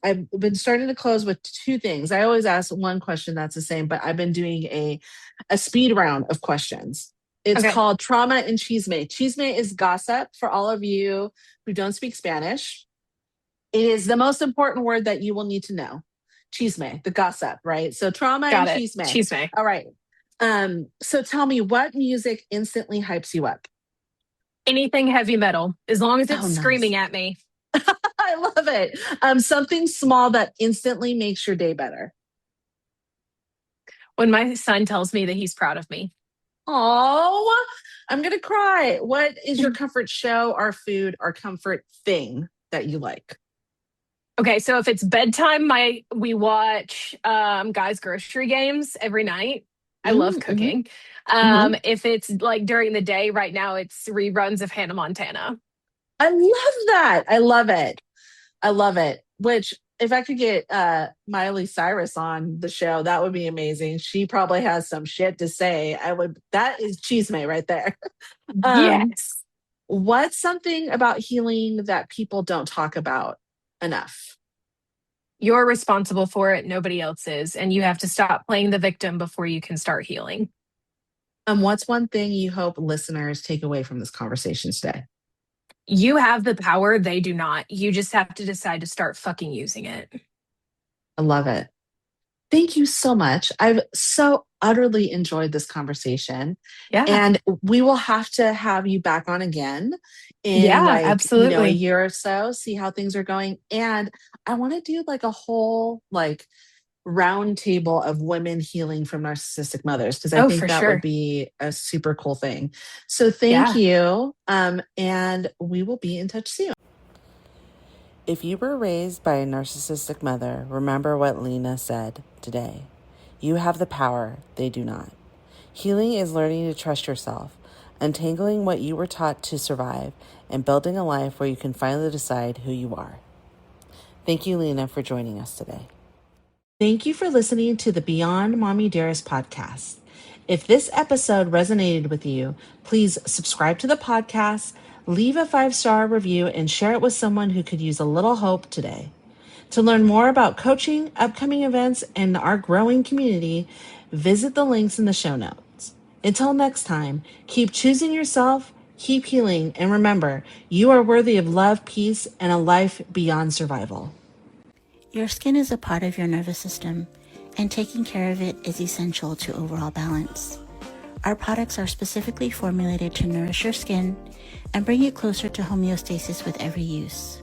I've been starting to close with two things. I always ask one question that's the same, but I've been doing a speed round of questions. It's Okay. called Trauma and Chisme. Chisme is gossip for all of you who don't speak Spanish. It is the most important word that you will need to know. Chisme, the gossip, right? So trauma and Got it. chisme. Cheese may. All right. So tell me, what music instantly hypes you up? Anything heavy metal, as long as Oh, it's nice. screaming at me. I love it. Something small that instantly makes your day better. When my son tells me that he's proud of me. Oh, I'm gonna cry. What is your comfort show or food or comfort thing that you like? Okay, so if it's bedtime, my we watch guys grocery games every night. I love Mm-hmm, cooking. hmm. If it's like during the day, right now it's reruns of Hannah Montana. I love that. I love it. I love it. Which, if I could get Miley Cyrus on the show, that would be amazing. She probably has some shit to say. I would. That is chisme right there. um, Yes. what's something about healing that people don't talk about enough? You're responsible for it, nobody else is, and you have to stop playing the victim before you can start healing. What's one thing you hope listeners take away from this conversation today? You have the power, they do not. You just have to decide to start fucking using it. I love it. Thank you so much. I've so utterly enjoyed this conversation. Yeah. And we will have to have you back on again in Yeah, like, a absolutely. year or so, see how things are going. And I want to do like a whole like round table of women healing from narcissistic mothers because I Oh, think for that would sure. be a super cool thing. So thank Yeah. you. And we will be in touch soon. If you were raised by a narcissistic mother, remember what Leighna said today. You have the power, they do not. Healing is learning to trust yourself, untangling what you were taught to survive, and building a life where you can finally decide who you are. Thank you, Leighna, for joining us today. Thank you for listening to the Beyond Mommy Dearest podcast. If this episode resonated with you, please subscribe to the podcast, leave a 5-star review, and share it with someone who could use a little hope today. To learn more about coaching, upcoming events, and our growing community, visit the links in the show notes. Until next time, keep choosing yourself, keep healing, and remember, you are worthy of love, peace, and a life beyond survival. Your skin is a part of your nervous system, and taking care of it is essential to overall balance. Our products are specifically formulated to nourish your skin and bring it closer to homeostasis with every use.